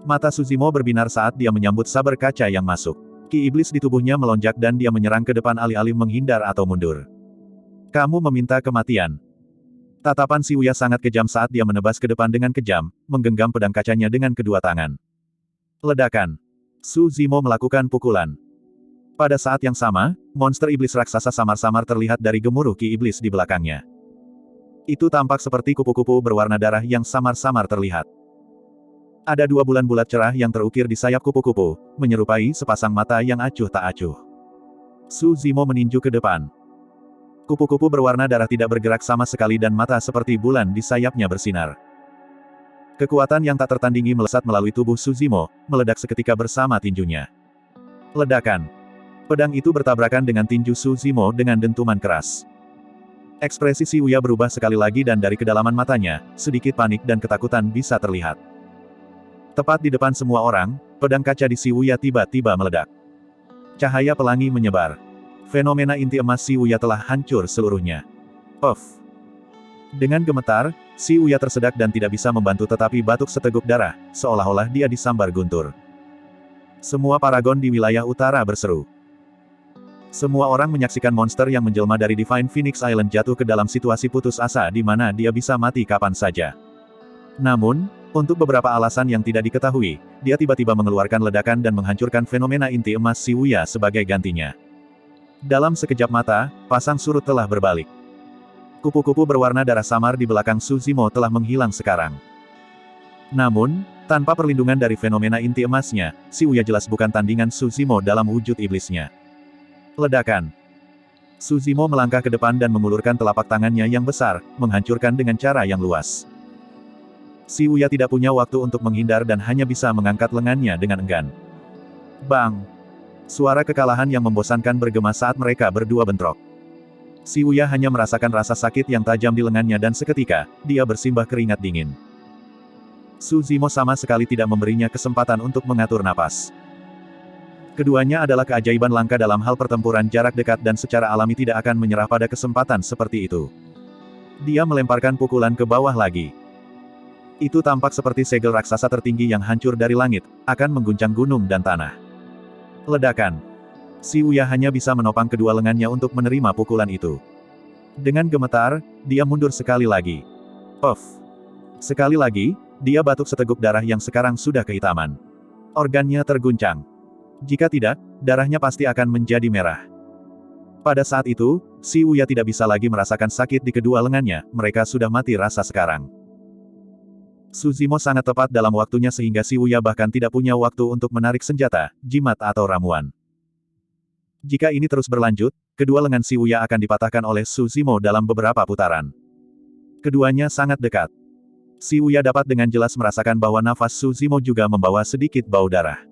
Mata Suzimo berbinar saat dia menyambut saber kaca yang masuk. Ki iblis di tubuhnya melonjak dan dia menyerang ke depan alih-alih menghindar atau mundur. Kamu meminta kematian. Tatapan si Wuya sangat kejam saat dia menebas ke depan dengan kejam, menggenggam pedang kacanya dengan kedua tangan. Ledakan. Suzimo melakukan pukulan. Pada saat yang sama, monster iblis raksasa samar-samar terlihat dari gemuruh ki iblis di belakangnya. Itu tampak seperti kupu-kupu berwarna darah yang samar-samar terlihat. Ada 2 bulan bulat cerah yang terukir di sayap kupu-kupu, menyerupai sepasang mata yang acuh tak acuh. Suzimo meninju ke depan. Kupu-kupu berwarna darah tidak bergerak sama sekali dan mata seperti bulan di sayapnya bersinar. Kekuatan yang tak tertandingi melesat melalui tubuh Suzimo, meledak seketika bersama tinjunya. Ledakan. Pedang itu bertabrakan dengan tinju Suzimo dengan dentuman keras. Ekspresi si Wuya berubah sekali lagi dan dari kedalaman matanya, sedikit panik dan ketakutan bisa terlihat. Tepat di depan semua orang, pedang kaca di si Wuya tiba-tiba meledak. Cahaya pelangi menyebar. Fenomena inti emas si Wuya telah hancur seluruhnya. Puff. Dengan gemetar, si Wuya tersedak dan tidak bisa membantu tetapi batuk seteguk darah, seolah-olah dia disambar guntur. Semua paragon di wilayah utara berseru. Semua orang menyaksikan monster yang menjelma dari Divine Phoenix Island jatuh ke dalam situasi putus asa di mana dia bisa mati kapan saja. Namun, untuk beberapa alasan yang tidak diketahui, dia tiba-tiba mengeluarkan ledakan dan menghancurkan fenomena inti emas si Wuya sebagai gantinya. Dalam sekejap mata, pasang surut telah berbalik. Kupu-kupu berwarna darah samar di belakang Suzimo telah menghilang sekarang. Namun, tanpa perlindungan dari fenomena inti emasnya, si Wuya jelas bukan tandingan Suzimo dalam wujud iblisnya. Ledakan. Su Zimo melangkah ke depan dan mengulurkan telapak tangannya yang besar, menghancurkan dengan cara yang luas. Si Wuya tidak punya waktu untuk menghindar dan hanya bisa mengangkat lengannya dengan enggan. Bang! Suara kekalahan yang membosankan bergema saat mereka berdua bentrok. Si Wuya hanya merasakan rasa sakit yang tajam di lengannya dan seketika, dia bersimbah keringat dingin. Su Zimo sama sekali tidak memberinya kesempatan untuk mengatur napas. Keduanya adalah keajaiban langka dalam hal pertempuran jarak dekat dan secara alami tidak akan menyerah pada kesempatan seperti itu. Dia melemparkan pukulan ke bawah lagi. Itu tampak seperti segel raksasa tertinggi yang hancur dari langit, akan mengguncang gunung dan tanah. Ledakan. Si Wuya hanya bisa menopang kedua lengannya untuk menerima pukulan itu. Dengan gemetar, dia mundur sekali lagi. Puff. Sekali lagi, dia batuk seteguk darah yang sekarang sudah kehitaman. Organnya terguncang. Jika tidak, darahnya pasti akan menjadi merah. Pada saat itu, si Wuya tidak bisa lagi merasakan sakit di kedua lengannya, mereka sudah mati rasa sekarang. Su Zimo sangat tepat dalam waktunya sehingga si Wuya bahkan tidak punya waktu untuk menarik senjata, jimat atau ramuan. Jika ini terus berlanjut, kedua lengan si Wuya akan dipatahkan oleh Su Zimo dalam beberapa putaran. Keduanya sangat dekat. Si Wuya dapat dengan jelas merasakan bahwa nafas Su Zimo juga membawa sedikit bau darah.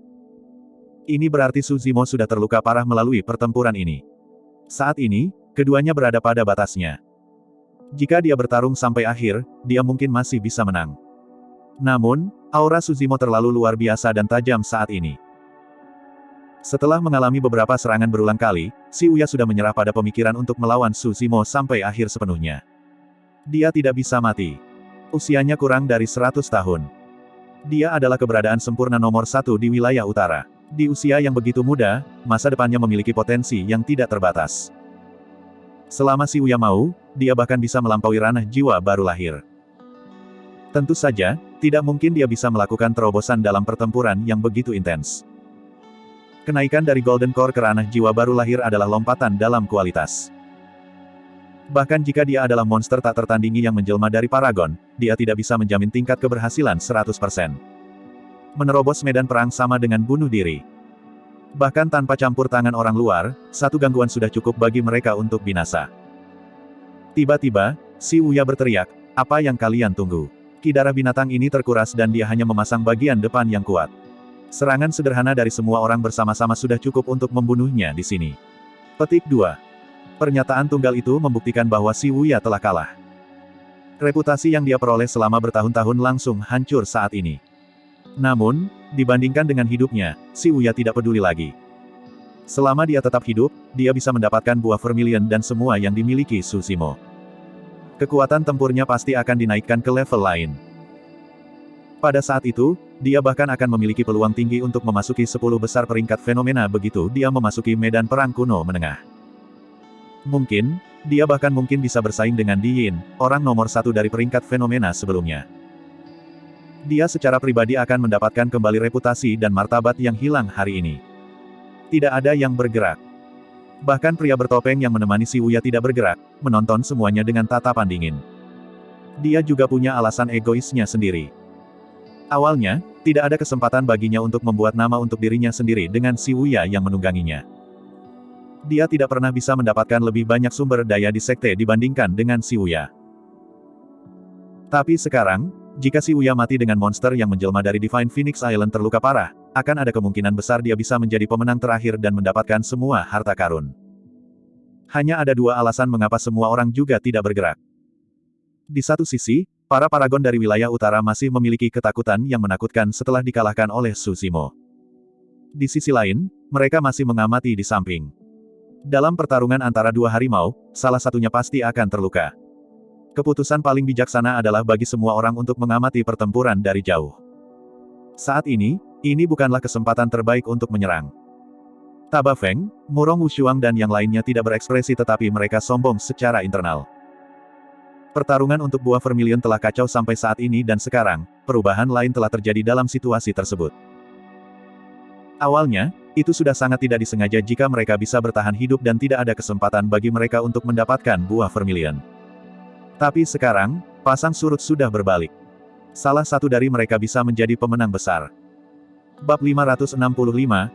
Ini berarti Su Zimo sudah terluka parah melalui pertempuran ini. Saat ini, keduanya berada pada batasnya. Jika dia bertarung sampai akhir, dia mungkin masih bisa menang. Namun, aura Su Zimo terlalu luar biasa dan tajam saat ini. Setelah mengalami beberapa serangan berulang kali, si Wuya sudah menyerah pada pemikiran untuk melawan Su Zimo sampai akhir sepenuhnya. Dia tidak bisa mati. Usianya kurang dari 100 tahun. Dia adalah keberadaan sempurna nomor 1 di wilayah utara. Di usia yang begitu muda, masa depannya memiliki potensi yang tidak terbatas. Selama si Wuya mau, dia bahkan bisa melampaui ranah jiwa baru lahir. Tentu saja, tidak mungkin dia bisa melakukan terobosan dalam pertempuran yang begitu intens. Kenaikan dari Golden Core ke ranah jiwa baru lahir adalah lompatan dalam kualitas. Bahkan jika dia adalah monster tak tertandingi yang menjelma dari Paragon, dia tidak bisa menjamin tingkat keberhasilan 100%. Menerobos medan perang sama dengan bunuh diri. Bahkan tanpa campur tangan orang luar, satu gangguan sudah cukup bagi mereka untuk binasa. Tiba-tiba, si Wuya berteriak, "Apa yang kalian tunggu?" Ki darah binatang ini terkuras dan dia hanya memasang bagian depan yang kuat. Serangan sederhana dari semua orang bersama-sama sudah cukup untuk membunuhnya di sini. Petik 2. Pernyataan tunggal itu membuktikan bahwa si Wuya telah kalah. Reputasi yang dia peroleh selama bertahun-tahun langsung hancur saat ini. Namun, dibandingkan dengan hidupnya, si Wuya tidak peduli lagi. Selama dia tetap hidup, dia bisa mendapatkan buah vermilion dan semua yang dimiliki Su Zimo. Kekuatan tempurnya pasti akan dinaikkan ke level lain. Pada saat itu, dia bahkan akan memiliki peluang tinggi untuk memasuki 10 besar peringkat fenomena begitu dia memasuki medan perang kuno menengah. Mungkin, dia bahkan mungkin bisa bersaing dengan Di Yin, orang nomor 1 dari peringkat fenomena sebelumnya. Dia secara pribadi akan mendapatkan kembali reputasi dan martabat yang hilang hari ini. Tidak ada yang bergerak. Bahkan pria bertopeng yang menemani si Wuya tidak bergerak, menonton semuanya dengan tatapan dingin. Dia juga punya alasan egoisnya sendiri. Awalnya, tidak ada kesempatan baginya untuk membuat nama untuk dirinya sendiri dengan si Wuya yang menungganginya. Dia tidak pernah bisa mendapatkan lebih banyak sumber daya di sekte dibandingkan dengan si Wuya. Tapi sekarang, jika si Wuya mati dengan monster yang menjelma dari Divine Phoenix Island terluka parah, akan ada kemungkinan besar dia bisa menjadi pemenang terakhir dan mendapatkan semua harta karun. Hanya ada dua alasan mengapa semua orang juga tidak bergerak. Di satu sisi, para paragon dari wilayah utara masih memiliki ketakutan yang menakutkan setelah dikalahkan oleh Su Zimo. Di sisi lain, mereka masih mengamati di samping. Dalam pertarungan antara dua harimau, salah satunya pasti akan terluka. Keputusan paling bijaksana adalah bagi semua orang untuk mengamati pertempuran dari jauh. Saat ini bukanlah kesempatan terbaik untuk menyerang. Taba Feng, Murong Wushuang dan yang lainnya tidak berekspresi tetapi mereka sombong secara internal. Pertarungan untuk buah vermilion telah kacau sampai saat ini dan sekarang, perubahan lain telah terjadi dalam situasi tersebut. Awalnya, itu sudah sangat tidak disengaja jika mereka bisa bertahan hidup dan tidak ada kesempatan bagi mereka untuk mendapatkan buah vermilion. Tapi sekarang, pasang surut sudah berbalik. Salah satu dari mereka bisa menjadi pemenang besar. Bab 565,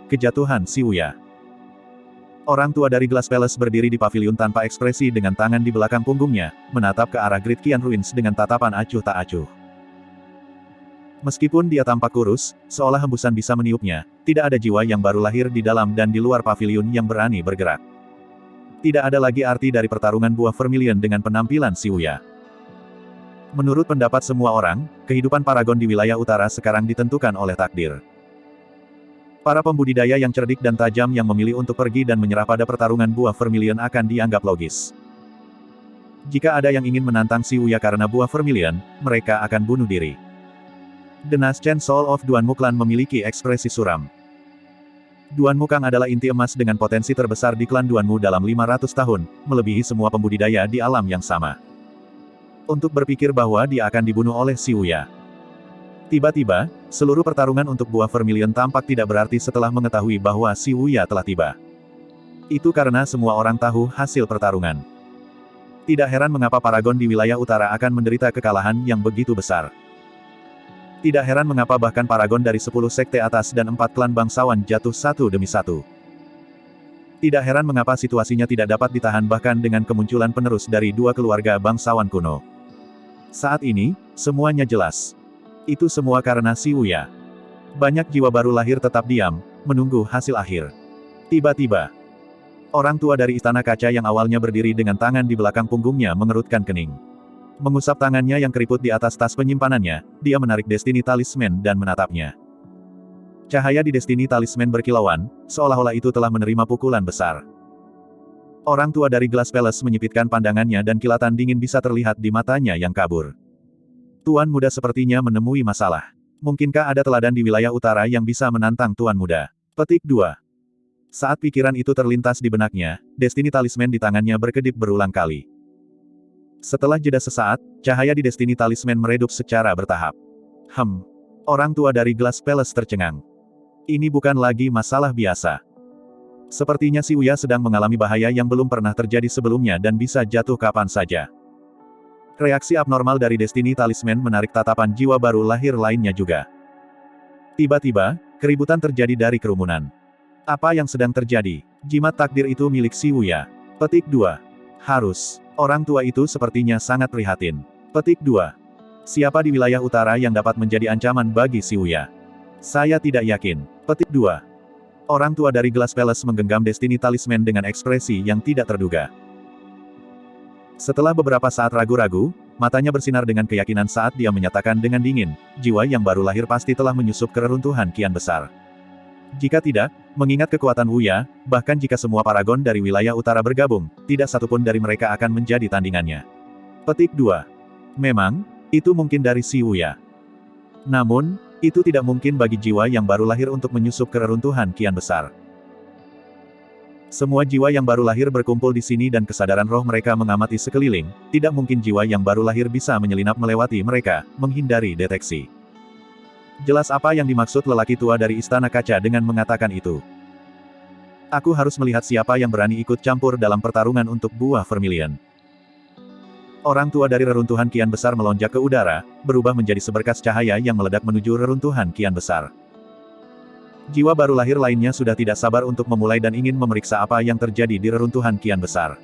Kejatuhan si Wuya. Orang tua dari Glass Palace berdiri di pavilion tanpa ekspresi dengan tangan di belakang punggungnya, menatap ke arah Great Qian Ruins dengan tatapan acuh tak acuh. Meskipun dia tampak kurus, seolah hembusan bisa meniupnya, tidak ada jiwa yang baru lahir di dalam dan di luar pavilion yang berani bergerak. Tidak ada lagi arti dari pertarungan buah vermilion dengan penampilan si Wuya. Menurut pendapat semua orang, kehidupan paragon di wilayah utara sekarang ditentukan oleh takdir. Para pembudidaya yang cerdik dan tajam yang memilih untuk pergi dan menyerah pada pertarungan buah vermilion akan dianggap logis. Jika ada yang ingin menantang si Wuya karena buah vermilion, mereka akan bunuh diri. The Naschen Soul of Duan Muklan memiliki ekspresi suram. Duan Mukang adalah inti emas dengan potensi terbesar di klan Duanmu dalam 500 tahun, melebihi semua pembudidaya di alam yang sama. Untuk berpikir bahwa dia akan dibunuh oleh si Wuya. Tiba-tiba, seluruh pertarungan untuk buah vermilion tampak tidak berarti setelah mengetahui bahwa si Wuya telah tiba. Itu karena semua orang tahu hasil pertarungan. Tidak heran mengapa paragon di wilayah utara akan menderita kekalahan yang begitu besar. Tidak heran mengapa bahkan paragon dari 10 sekte atas dan 4 klan bangsawan jatuh satu demi satu. Tidak heran mengapa situasinya tidak dapat ditahan bahkan dengan kemunculan penerus dari dua keluarga bangsawan kuno. Saat ini, semuanya jelas. Itu semua karena si Wuya. Banyak jiwa baru lahir tetap diam, menunggu hasil akhir. Tiba-tiba, orang tua dari Istana Kaca yang awalnya berdiri dengan tangan di belakang punggungnya mengerutkan kening. Mengusap tangannya yang keriput di atas tas penyimpanannya, dia menarik Destiny Talisman dan menatapnya. Cahaya di Destiny Talisman berkilauan, seolah-olah itu telah menerima pukulan besar. Orang tua dari Glass Palace menyipitkan pandangannya dan kilatan dingin bisa terlihat di matanya yang kabur. Tuan Muda sepertinya menemui masalah. Mungkinkah ada teladan di wilayah utara yang bisa menantang Tuan Muda? Petik 2. Saat pikiran itu terlintas di benaknya, Destiny Talisman di tangannya berkedip berulang kali. Setelah jeda sesaat, cahaya di Destiny Talisman meredup secara bertahap. Orang tua dari Glass Palace tercengang. Ini bukan lagi masalah biasa. Sepertinya si Wuya sedang mengalami bahaya yang belum pernah terjadi sebelumnya dan bisa jatuh kapan saja. Reaksi abnormal dari Destiny Talisman menarik tatapan jiwa baru lahir lainnya juga. Tiba-tiba, keributan terjadi dari kerumunan. Apa yang sedang terjadi? Jimat takdir itu milik si Wuya. Petik 2. Harus. Orang tua itu sepertinya sangat prihatin. Petik 2. Siapa di wilayah utara yang dapat menjadi ancaman bagi si Wuya? Saya tidak yakin. Petik 2. Orang tua dari Glass Palace menggenggam Destiny Talisman dengan ekspresi yang tidak terduga. Setelah beberapa saat ragu-ragu, matanya bersinar dengan keyakinan saat dia menyatakan dengan dingin, jiwa yang baru lahir pasti telah menyusup ke reruntuhan kian besar. Jika tidak, mengingat kekuatan Wuya, bahkan jika semua paragon dari wilayah utara bergabung, tidak satupun dari mereka akan menjadi tandingannya. Petik 2. Memang, itu mungkin dari si Wuya. Namun, itu tidak mungkin bagi jiwa yang baru lahir untuk menyusup ke reruntuhan kian besar. Semua jiwa yang baru lahir berkumpul di sini dan kesadaran roh mereka mengamati sekeliling, tidak mungkin jiwa yang baru lahir bisa menyelinap melewati mereka, menghindari deteksi. Jelas apa yang dimaksud lelaki tua dari Istana Kaca dengan mengatakan itu. Aku harus melihat siapa yang berani ikut campur dalam pertarungan untuk buah vermilion. Orang tua dari reruntuhan kian besar melonjak ke udara, berubah menjadi seberkas cahaya yang meledak menuju reruntuhan kian besar. Jiwa baru lahir lainnya sudah tidak sabar untuk memulai dan ingin memeriksa apa yang terjadi di reruntuhan kian besar.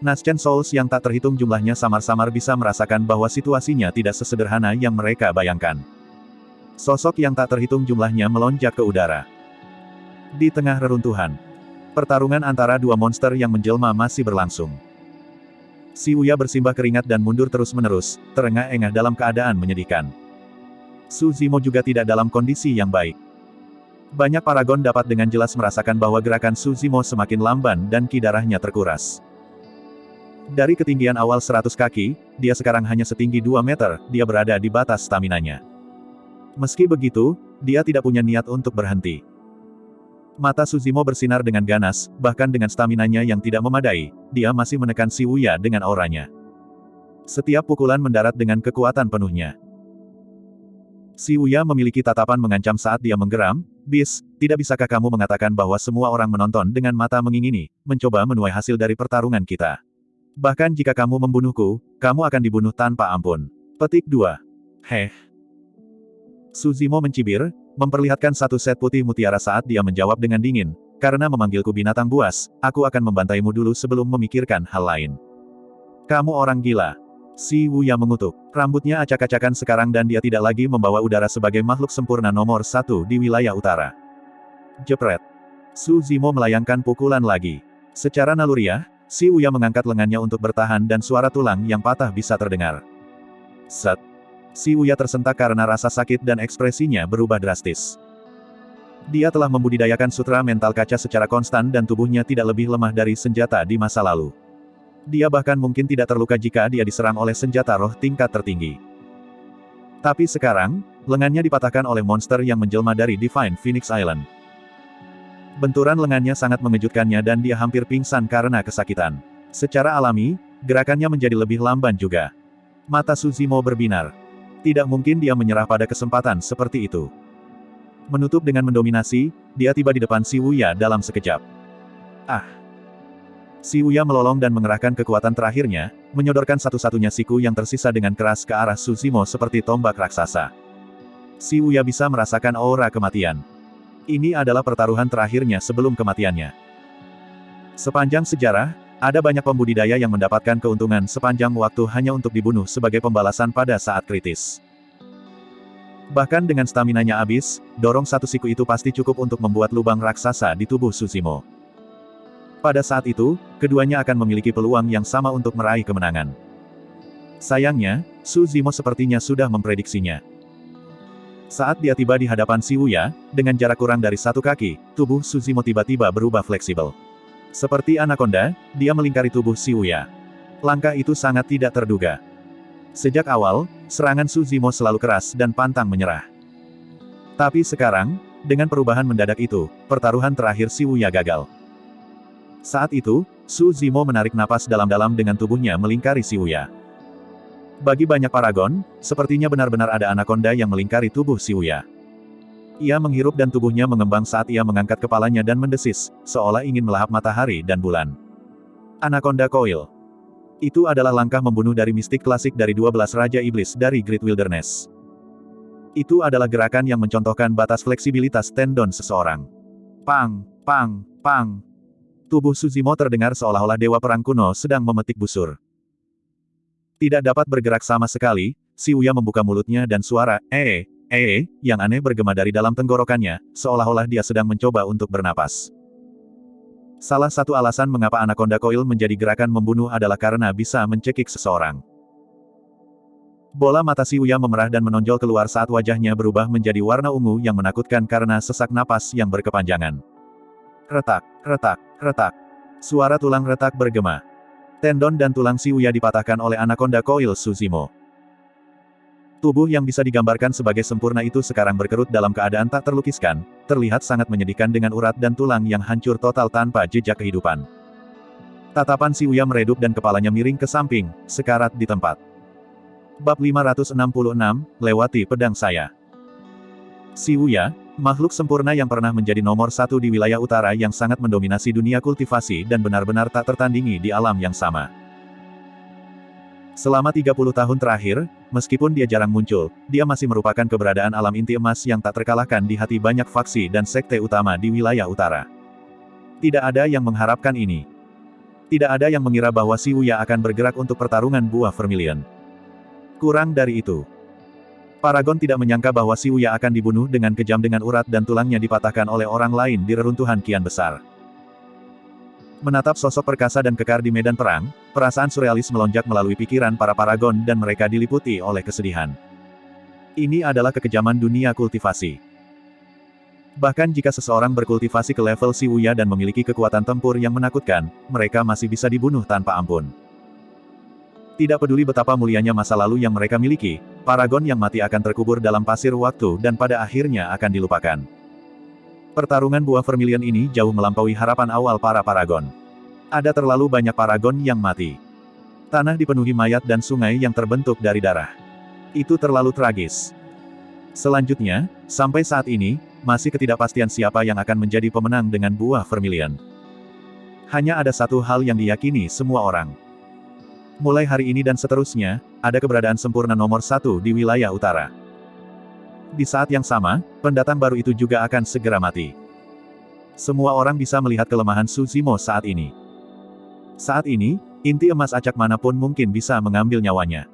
Naschen Souls yang tak terhitung jumlahnya samar-samar bisa merasakan bahwa situasinya tidak sesederhana yang mereka bayangkan. Sosok yang tak terhitung jumlahnya melonjak ke udara. Di tengah reruntuhan, pertarungan antara dua monster yang menjelma masih berlangsung. Si Wuya bersimbah keringat dan mundur terus-menerus, terengah-engah dalam keadaan menyedihkan. Su Zimo juga tidak dalam kondisi yang baik. Banyak paragon dapat dengan jelas merasakan bahwa gerakan Su Zimo semakin lamban dan ki darahnya terkuras. Dari ketinggian awal 100 kaki, dia sekarang hanya setinggi 2 meter, dia berada di batas staminanya. Meski begitu, dia tidak punya niat untuk berhenti. Mata Su Zimo bersinar dengan ganas, bahkan dengan staminanya yang tidak memadai, dia masih menekan si Wuya dengan auranya. Setiap pukulan mendarat dengan kekuatan penuhnya. Si Wuya memiliki tatapan mengancam saat dia menggeram, "Bis, tidak bisakah kamu mengatakan bahwa semua orang menonton dengan mata mengingini, mencoba menuai hasil dari pertarungan kita? Bahkan jika kamu membunuhku, kamu akan dibunuh tanpa ampun." Petik 2. Su Zimo mencibir, memperlihatkan satu set putih mutiara saat dia menjawab dengan dingin, karena memanggilku binatang buas, aku akan membantaimu dulu sebelum memikirkan hal lain. Kamu orang gila. Si Wuya mengutuk. Rambutnya acak-acakan sekarang dan dia tidak lagi membawa udara sebagai makhluk sempurna nomor 1 di wilayah utara. Jepret. Su Zimo melayangkan pukulan lagi. Secara naluriah, si Wuya mengangkat lengannya untuk bertahan dan suara tulang yang patah bisa terdengar. Set. Si Wuya tersentak karena rasa sakit dan ekspresinya berubah drastis. Dia telah membudidayakan sutra mental kaca secara konstan dan tubuhnya tidak lebih lemah dari senjata di masa lalu. Dia bahkan mungkin tidak terluka jika dia diserang oleh senjata roh tingkat tertinggi. Tapi sekarang, lengannya dipatahkan oleh monster yang menjelma dari Divine Phoenix Island. Benturan lengannya sangat mengejutkannya dan dia hampir pingsan karena kesakitan. Secara alami, gerakannya menjadi lebih lamban juga. Mata Su Zimo berbinar. Tidak mungkin dia menyerah pada kesempatan seperti itu. Menutup dengan mendominasi, dia tiba di depan si Wuya dalam sekejap. Ah! Si Wuya melolong dan mengerahkan kekuatan terakhirnya, menyodorkan satu-satunya siku yang tersisa dengan keras ke arah Su Zimo seperti tombak raksasa. Si Wuya bisa merasakan aura kematian. Ini adalah pertaruhan terakhirnya sebelum kematiannya. Sepanjang sejarah, ada banyak pembudidaya yang mendapatkan keuntungan sepanjang waktu hanya untuk dibunuh sebagai pembalasan pada saat kritis. Bahkan dengan staminanya habis, dorong satu siku itu pasti cukup untuk membuat lubang raksasa di tubuh Su Zimo. Pada saat itu, keduanya akan memiliki peluang yang sama untuk meraih kemenangan. Sayangnya, Su Zimo sepertinya sudah memprediksinya. Saat dia tiba di hadapan si Wuya, dengan jarak kurang dari 1 kaki, tubuh Su Zimo tiba-tiba berubah fleksibel. Seperti anaconda, dia melingkari tubuh si Wuya. Langkah itu sangat tidak terduga. Sejak awal, serangan Su Zimo selalu keras dan pantang menyerah. Tapi sekarang, dengan perubahan mendadak itu, pertaruhan terakhir si Wuya gagal. Saat itu, Su Zimo menarik napas dalam-dalam dengan tubuhnya melingkari si Wuya. Bagi banyak paragon, sepertinya benar-benar ada anaconda yang melingkari tubuh si Wuya. Ia menghirup dan tubuhnya mengembang saat ia mengangkat kepalanya dan mendesis, seolah ingin melahap matahari dan bulan. Anaconda Coil. Itu adalah langkah membunuh dari mistik klasik dari 12 Raja Iblis dari Great Wilderness. Itu adalah gerakan yang mencontohkan batas fleksibilitas tendon seseorang. Pang, pang, pang. Tubuh Su Zimo terdengar seolah-olah dewa perang kuno sedang memetik busur. Tidak dapat bergerak sama sekali, si Wuya membuka mulutnya dan suara, yang aneh bergema dari dalam tenggorokannya, seolah-olah dia sedang mencoba untuk bernapas. Salah satu alasan mengapa Anaconda Coil menjadi gerakan membunuh adalah karena bisa mencekik seseorang. Bola mata si Wuya memerah dan menonjol keluar saat wajahnya berubah menjadi warna ungu yang menakutkan karena sesak napas yang berkepanjangan. Retak, retak, retak. Suara tulang retak bergema. Tendon dan tulang si Wuya dipatahkan oleh Anaconda Coil Su Zimo. Tubuh yang bisa digambarkan sebagai sempurna itu sekarang berkerut dalam keadaan tak terlukiskan, terlihat sangat menyedihkan dengan urat dan tulang yang hancur total tanpa jejak kehidupan. Tatapan si Wuya meredup dan kepalanya miring ke samping, sekarat di tempat. Bab 566, Lewati Pedang Saya. Si Wuya, makhluk sempurna yang pernah menjadi nomor 1 di wilayah utara yang sangat mendominasi dunia kultivasi dan benar-benar tak tertandingi di alam yang sama. Selama 30 tahun terakhir, meskipun dia jarang muncul, dia masih merupakan keberadaan alam inti emas yang tak terkalahkan di hati banyak faksi dan sekte utama di wilayah utara. Tidak ada yang mengharapkan ini. Tidak ada yang mengira bahwa si Wuya akan bergerak untuk pertarungan buah Vermilion. Kurang dari itu. Paragon tidak menyangka bahwa si Wuya akan dibunuh dengan kejam dengan urat dan tulangnya dipatahkan oleh orang lain di reruntuhan kian besar. Menatap sosok perkasa dan kekar di medan perang, perasaan surrealis melonjak melalui pikiran para paragon dan mereka diliputi oleh kesedihan. Ini adalah kekejaman dunia kultivasi. Bahkan jika seseorang berkultivasi ke level si Wuya dan memiliki kekuatan tempur yang menakutkan, mereka masih bisa dibunuh tanpa ampun. Tidak peduli betapa mulianya masa lalu yang mereka miliki, paragon yang mati akan terkubur dalam pasir waktu dan pada akhirnya akan dilupakan. Pertarungan buah Vermilion ini jauh melampaui harapan awal para paragon. Ada terlalu banyak paragon yang mati. Tanah dipenuhi mayat dan sungai yang terbentuk dari darah. Itu terlalu tragis. Selanjutnya, sampai saat ini, masih ketidakpastian siapa yang akan menjadi pemenang dengan buah Vermilion. Hanya ada satu hal yang diyakini semua orang. Mulai hari ini dan seterusnya, ada keberadaan sempurna nomor 1 di wilayah utara. Di saat yang sama, pendatang baru itu juga akan segera mati. Semua orang bisa melihat kelemahan Su Zimo saat ini. Saat ini, inti emas acak manapun mungkin bisa mengambil nyawanya.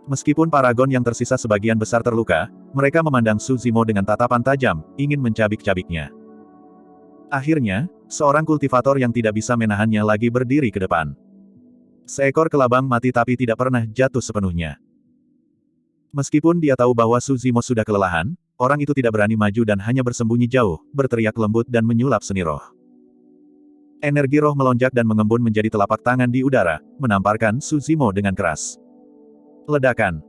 Meskipun paragon yang tersisa sebagian besar terluka, mereka memandang Su Zimo dengan tatapan tajam, ingin mencabik-cabiknya. Akhirnya, seorang kultivator yang tidak bisa menahannya lagi berdiri ke depan. Seekor kelabang mati tapi tidak pernah jatuh sepenuhnya. Meskipun dia tahu bahwa Su Zimo sudah kelelahan, orang itu tidak berani maju dan hanya bersembunyi jauh, berteriak lembut dan menyulap seni roh. Energi roh melonjak dan mengembun menjadi telapak tangan di udara, menamparkan Su Zimo dengan keras. Ledakan.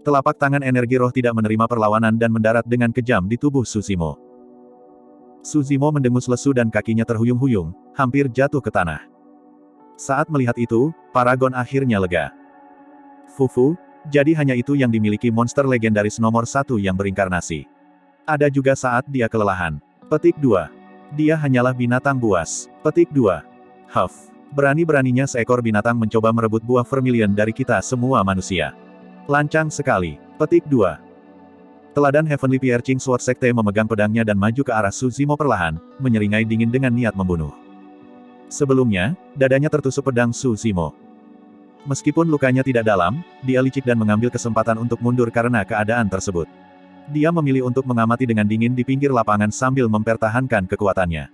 Telapak tangan energi roh tidak menerima perlawanan dan mendarat dengan kejam di tubuh Su Zimo. Su Zimo mendengus lesu dan kakinya terhuyung-huyung, hampir jatuh ke tanah. Saat melihat itu, paragon akhirnya lega. Fufu, jadi hanya itu yang dimiliki monster legendaris nomor 1 yang berinkarnasi. Ada juga saat dia kelelahan. Petik 2. Dia hanyalah binatang buas. Petik 2. Huff. Berani-beraninya seekor binatang mencoba merebut buah vermilion dari kita semua manusia. Lancang sekali. Petik 2. Teladan Heavenly Piercing Sword Sekte memegang pedangnya dan maju ke arah Su Zimo perlahan, menyeringai dingin dengan niat membunuh. Sebelumnya, dadanya tertusuk pedang Su Zimo. Meskipun lukanya tidak dalam, dia licik dan mengambil kesempatan untuk mundur karena keadaan tersebut. Dia memilih untuk mengamati dengan dingin di pinggir lapangan sambil mempertahankan kekuatannya.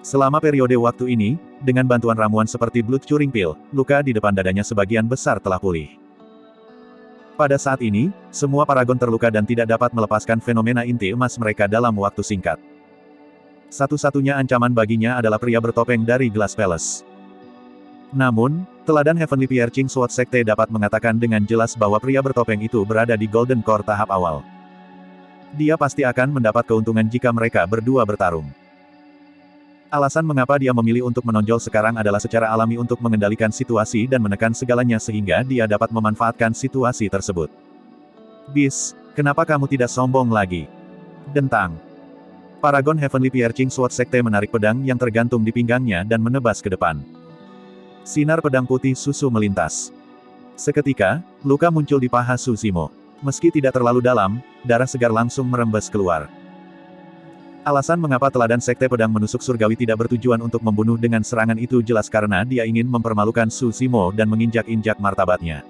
Selama periode waktu ini, dengan bantuan ramuan seperti Blood Curing Pill, luka di depan dadanya sebagian besar telah pulih. Pada saat ini, semua paragon terluka dan tidak dapat melepaskan fenomena inti emas mereka dalam waktu singkat. Satu-satunya ancaman baginya adalah pria bertopeng dari Glass Palace. Namun, teladan Heavenly Piercing Sword Sekte dapat mengatakan dengan jelas bahwa pria bertopeng itu berada di Golden Core tahap awal. Dia pasti akan mendapat keuntungan jika mereka berdua bertarung. Alasan mengapa dia memilih untuk menonjol sekarang adalah secara alami untuk mengendalikan situasi dan menekan segalanya sehingga dia dapat memanfaatkan situasi tersebut. Bis, kenapa kamu tidak sombong lagi? Dentang. Paragon Heavenly Piercing Sword Sekte menarik pedang yang tergantung di pinggangnya dan menebas ke depan. Sinar pedang putih susu melintas. Seketika, luka muncul di paha Su Zimo. Meski tidak terlalu dalam, darah segar langsung merembes keluar. Alasan mengapa teladan Sekte Pedang Menusuk Surgawi tidak bertujuan untuk membunuh dengan serangan itu jelas karena dia ingin mempermalukan Su Zimo dan menginjak-injak martabatnya.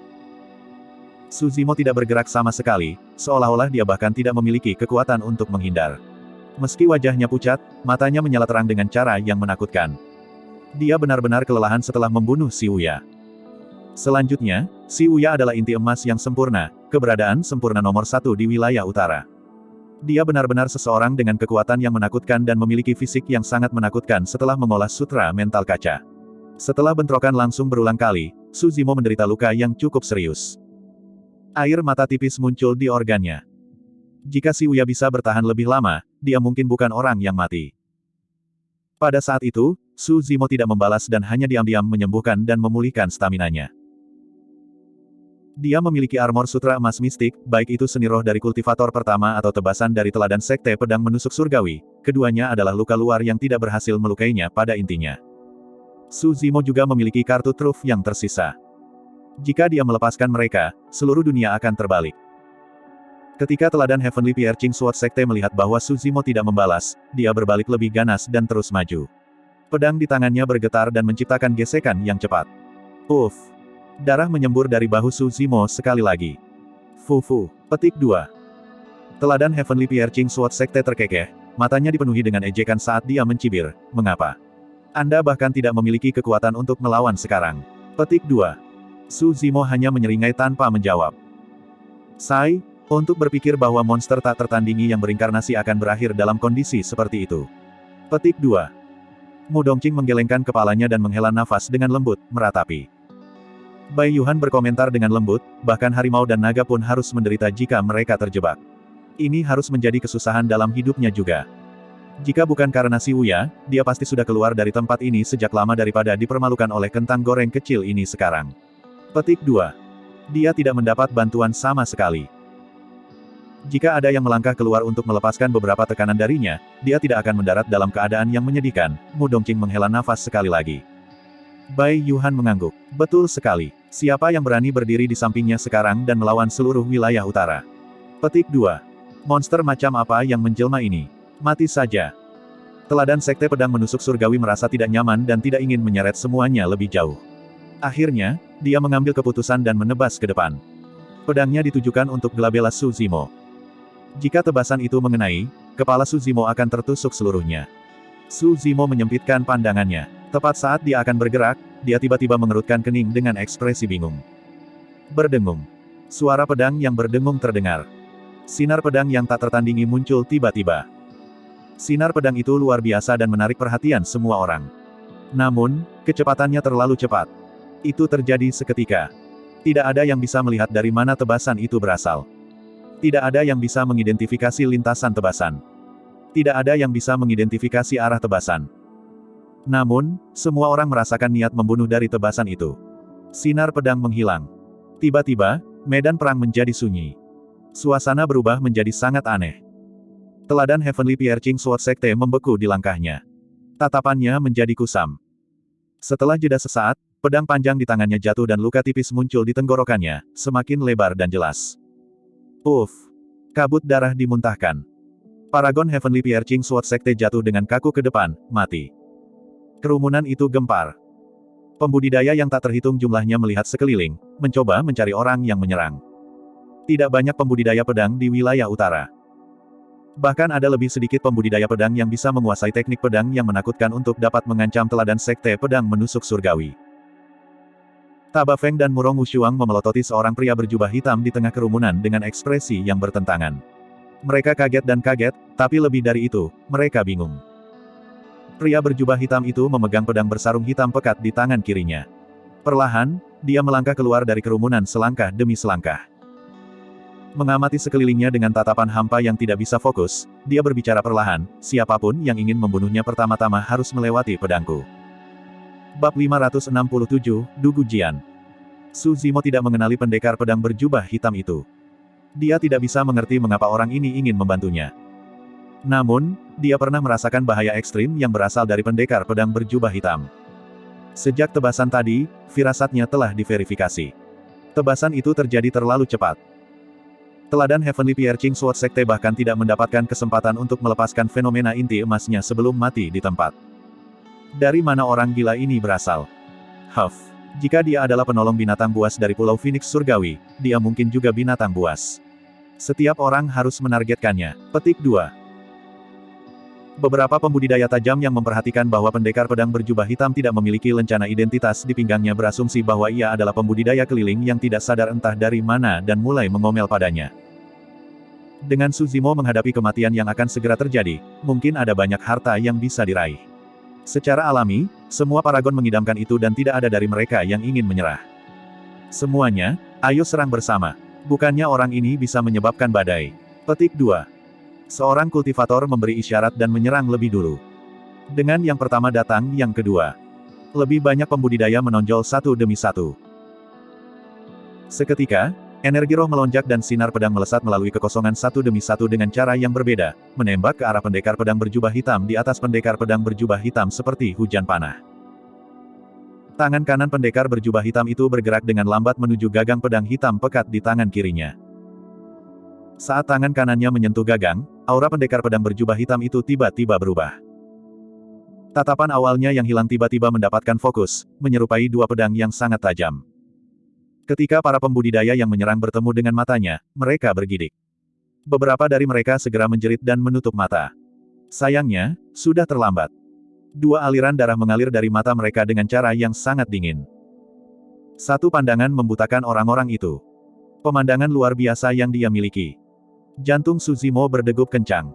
Su Zimo tidak bergerak sama sekali, seolah-olah dia bahkan tidak memiliki kekuatan untuk menghindar. Meski wajahnya pucat, matanya menyala terang dengan cara yang menakutkan. Dia benar-benar kelelahan setelah membunuh Si Uya. Selanjutnya, Si Uya adalah inti emas yang sempurna, keberadaan sempurna nomor 1 di wilayah utara. Dia benar-benar seseorang dengan kekuatan yang menakutkan dan memiliki fisik yang sangat menakutkan setelah mengolah sutra mental kaca. Setelah bentrokan langsung berulang kali, Su Zimo menderita luka yang cukup serius. Air mata tipis muncul di organnya. Jika Si Uya bisa bertahan lebih lama, dia mungkin bukan orang yang mati. Pada saat itu, Su Zimo tidak membalas dan hanya diam-diam menyembuhkan dan memulihkan staminanya. Dia memiliki armor sutra emas mistik, baik itu seni roh dari kultivator pertama atau tebasan dari teladan Sekte Pedang Menusuk Surgawi, keduanya adalah luka luar yang tidak berhasil melukainya pada intinya. Su Zimo juga memiliki kartu truf yang tersisa. Jika dia melepaskan mereka, seluruh dunia akan terbalik. Ketika teladan Heavenly Piercing Sword Sekte melihat bahwa Su Zimo tidak membalas, dia berbalik lebih ganas dan terus maju. Pedang di tangannya bergetar dan menciptakan gesekan yang cepat. Uff! Darah menyembur dari bahu Su Zimo sekali lagi. Fufu. Petik 2. Teladan Heavenly Piercing Sword Sekte terkekeh, matanya dipenuhi dengan ejekan saat dia mencibir, mengapa? Anda bahkan tidak memiliki kekuatan untuk melawan sekarang. Petik 2. Su Zimo hanya menyeringai tanpa menjawab. Sai, untuk berpikir bahwa monster tak tertandingi yang berinkarnasi akan berakhir dalam kondisi seperti itu. Petik 2. Mu Dongqing menggelengkan kepalanya dan menghela nafas dengan lembut, meratapi. Bai Yuhan berkomentar dengan lembut, bahkan harimau dan naga pun harus menderita jika mereka terjebak. Ini harus menjadi kesusahan dalam hidupnya juga. Jika bukan karena Si Uya, dia pasti sudah keluar dari tempat ini sejak lama daripada dipermalukan oleh kentang goreng kecil ini sekarang. Petik 2. Dia tidak mendapat bantuan sama sekali. Jika ada yang melangkah keluar untuk melepaskan beberapa tekanan darinya, dia tidak akan mendarat dalam keadaan yang menyedihkan. Mu Dongqing menghela nafas sekali lagi. Bai Yuhan mengangguk. Betul sekali. Siapa yang berani berdiri di sampingnya sekarang dan melawan seluruh wilayah utara? Petik 2. Monster macam apa yang menjelma ini? Mati saja. Teladan Sekte Pedang Menusuk Surgawi merasa tidak nyaman dan tidak ingin menyeret semuanya lebih jauh. Akhirnya, dia mengambil keputusan dan menebas ke depan. Pedangnya ditujukan untuk Glabella Su Zimo. Jika tebasan itu mengenai, kepala Su Zimo akan tertusuk seluruhnya. Su Zimo menyempitkan pandangannya. Tepat saat dia akan bergerak, dia tiba-tiba mengerutkan kening dengan ekspresi bingung. Berdengung. Suara pedang yang berdengung terdengar. Sinar pedang yang tak tertandingi muncul tiba-tiba. Sinar pedang itu luar biasa dan menarik perhatian semua orang. Namun, kecepatannya terlalu cepat. Itu terjadi seketika. Tidak ada yang bisa melihat dari mana tebasan itu berasal. Tidak ada yang bisa mengidentifikasi lintasan tebasan. Tidak ada yang bisa mengidentifikasi arah tebasan. Namun, semua orang merasakan niat membunuh dari tebasan itu. Sinar pedang menghilang. Tiba-tiba, medan perang menjadi sunyi. Suasana berubah menjadi sangat aneh. Teladan Heavenly Piercing Sword Sekte membeku di langkahnya. Tatapannya menjadi kusam. Setelah jeda sesaat, pedang panjang di tangannya jatuh dan luka tipis muncul di tenggorokannya, semakin lebar dan jelas. Uff! Kabut darah dimuntahkan. Paragon Heavenly Piercing Sword Sekte jatuh dengan kaku ke depan, mati. Kerumunan itu gempar. Pembudidaya yang tak terhitung jumlahnya melihat sekeliling, mencoba mencari orang yang menyerang. Tidak banyak pembudidaya pedang di wilayah utara. Bahkan ada lebih sedikit pembudidaya pedang yang bisa menguasai teknik pedang yang menakutkan untuk dapat mengancam teladan Sekte Pedang Menusuk Surgawi. Taba Feng dan Murong Wushuang memelototi seorang pria berjubah hitam di tengah kerumunan dengan ekspresi yang bertentangan. Mereka kaget dan kaget, tapi lebih dari itu, mereka bingung. Pria berjubah hitam itu memegang pedang bersarung hitam pekat di tangan kirinya. Perlahan, dia melangkah keluar dari kerumunan selangkah demi selangkah. Mengamati sekelilingnya dengan tatapan hampa yang tidak bisa fokus, dia berbicara perlahan, siapapun yang ingin membunuhnya pertama-tama harus melewati pedangku. Bab 567, Dugu Jian. Su Zimo tidak mengenali pendekar pedang berjubah hitam itu. Dia tidak bisa mengerti mengapa orang ini ingin membantunya. Namun, dia pernah merasakan bahaya ekstrim yang berasal dari pendekar pedang berjubah hitam. Sejak tebasan tadi, firasatnya telah diverifikasi. Tebasan itu terjadi terlalu cepat. Teladan Heavenly Piercing Sword Sekte bahkan tidak mendapatkan kesempatan untuk melepaskan fenomena inti emasnya sebelum mati di tempat. Dari mana orang gila ini berasal? Huff. Jika dia adalah penolong binatang buas dari Pulau Phoenix Surgawi, dia mungkin juga binatang buas. Setiap orang harus menargetkannya. Petik 2. Beberapa pembudidaya tajam yang memperhatikan bahwa pendekar pedang berjubah hitam tidak memiliki lencana identitas di pinggangnya berasumsi bahwa ia adalah pembudidaya keliling yang tidak sadar entah dari mana dan mulai mengomel padanya. Dengan Su Zimo menghadapi kematian yang akan segera terjadi, mungkin ada banyak harta yang bisa diraih. Secara alami, semua paragon mengidamkan itu dan tidak ada dari mereka yang ingin menyerah. Semuanya, ayo serang bersama. Bukannya orang ini bisa menyebabkan badai. Petik 2. Seorang kultivator memberi isyarat dan menyerang lebih dulu. Dengan yang pertama datang yang kedua. Lebih banyak pembudidaya menonjol satu demi satu. Seketika, energi roh melonjak dan sinar pedang melesat melalui kekosongan satu demi satu dengan cara yang berbeda, menembak ke arah pendekar pedang berjubah hitam di atas pendekar pedang berjubah hitam seperti hujan panah. Tangan kanan pendekar berjubah hitam itu bergerak dengan lambat menuju gagang pedang hitam pekat di tangan kirinya. Saat tangan kanannya menyentuh gagang, aura pendekar pedang berjubah hitam itu tiba-tiba berubah. Tatapan awalnya yang hilang tiba-tiba mendapatkan fokus, menyerupai dua pedang yang sangat tajam. Ketika para pembudidaya yang menyerang bertemu dengan matanya, mereka bergidik. Beberapa dari mereka segera menjerit dan menutup mata. Sayangnya, sudah terlambat. Dua aliran darah mengalir dari mata mereka dengan cara yang sangat dingin. Satu pandangan membutakan orang-orang itu. Pemandangan luar biasa yang dia miliki. Jantung Su Zimo berdegup kencang.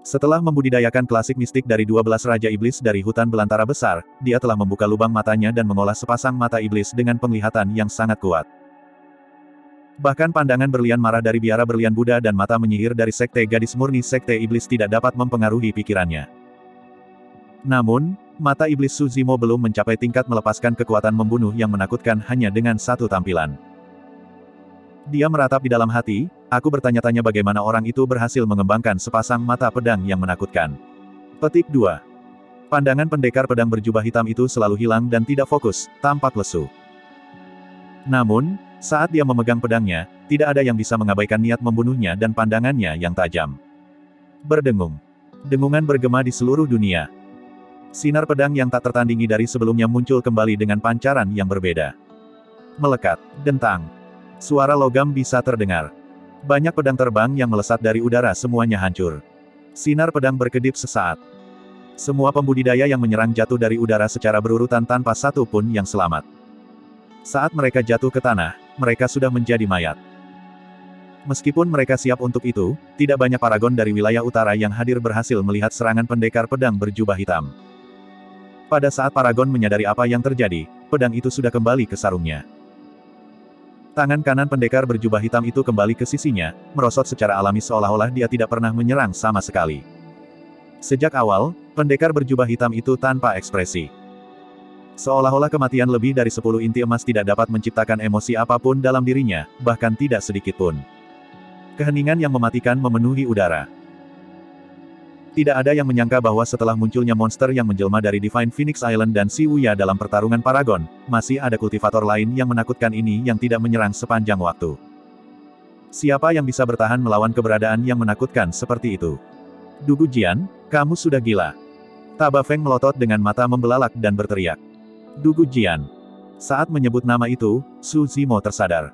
Setelah membudidayakan klasik mistik dari 12 Raja Iblis dari hutan belantara besar, dia telah membuka lubang matanya dan mengolah sepasang mata iblis dengan penglihatan yang sangat kuat. Bahkan pandangan berlian marah dari biara berlian Buddha dan mata menyihir dari sekte gadis murni sekte iblis tidak dapat mempengaruhi pikirannya. Namun, mata iblis Su Zimo belum mencapai tingkat melepaskan kekuatan membunuh yang menakutkan hanya dengan satu tampilan. Dia meratap di dalam hati, aku bertanya-tanya bagaimana orang itu berhasil mengembangkan sepasang mata pedang yang menakutkan. Petik 2. Pandangan pendekar pedang berjubah hitam itu selalu hilang dan tidak fokus, tampak lesu. Namun, saat dia memegang pedangnya, tidak ada yang bisa mengabaikan niat membunuhnya dan pandangannya yang tajam. Berdengung. Dengungan bergema di seluruh dunia. Sinar pedang yang tak tertandingi dari sebelumnya muncul kembali dengan pancaran yang berbeda. Melekat, dentang. Suara logam bisa terdengar. Banyak pedang terbang yang melesat dari udara, semuanya hancur. Sinar pedang berkedip sesaat. Semua pembudidaya yang menyerang jatuh dari udara secara berurutan tanpa satu pun yang selamat. Saat mereka jatuh ke tanah, mereka sudah menjadi mayat. Meskipun mereka siap untuk itu, tidak banyak paragon dari wilayah utara yang hadir berhasil melihat serangan pendekar pedang berjubah hitam. Pada saat paragon menyadari apa yang terjadi, pedang itu sudah kembali ke sarungnya. Tangan kanan pendekar berjubah hitam itu kembali ke sisinya, merosot secara alami seolah-olah dia tidak pernah menyerang sama sekali. Sejak awal, pendekar berjubah hitam itu tanpa ekspresi. Seolah-olah kematian lebih dari 10 inti emas tidak dapat menciptakan emosi apapun dalam dirinya, bahkan tidak sedikit pun. Keheningan yang mematikan memenuhi udara. Tidak ada yang menyangka bahwa setelah munculnya monster yang menjelma dari Divine Phoenix Island dan Shibuya dalam pertarungan paragon, masih ada kultivator lain yang menakutkan ini yang tidak menyerang sepanjang waktu. Siapa yang bisa bertahan melawan keberadaan yang menakutkan seperti itu? Dugu Jian, kamu sudah gila. Taba Feng melotot dengan mata membelalak dan berteriak. Dugu Jian. Saat menyebut nama itu, Su Zimo tersadar.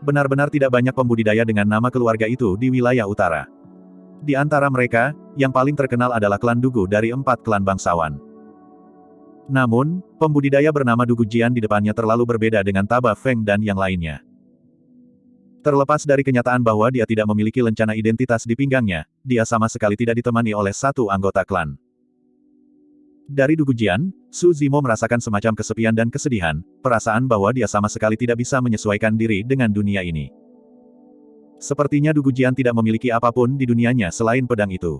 Benar-benar tidak banyak pembudidaya dengan nama keluarga itu di wilayah utara. Di antara mereka, yang paling terkenal adalah klan Dugu dari 4 klan bangsawan. Namun, pembudidaya bernama Dugu Jian di depannya terlalu berbeda dengan Taba Feng dan yang lainnya. Terlepas dari kenyataan bahwa dia tidak memiliki lencana identitas di pinggangnya, dia sama sekali tidak ditemani oleh satu anggota klan. Dari Dugu Jian, Su Zimo merasakan semacam kesepian dan kesedihan, perasaan bahwa dia sama sekali tidak bisa menyesuaikan diri dengan dunia ini. Sepertinya Dugu Jian tidak memiliki apapun di dunianya selain pedang itu.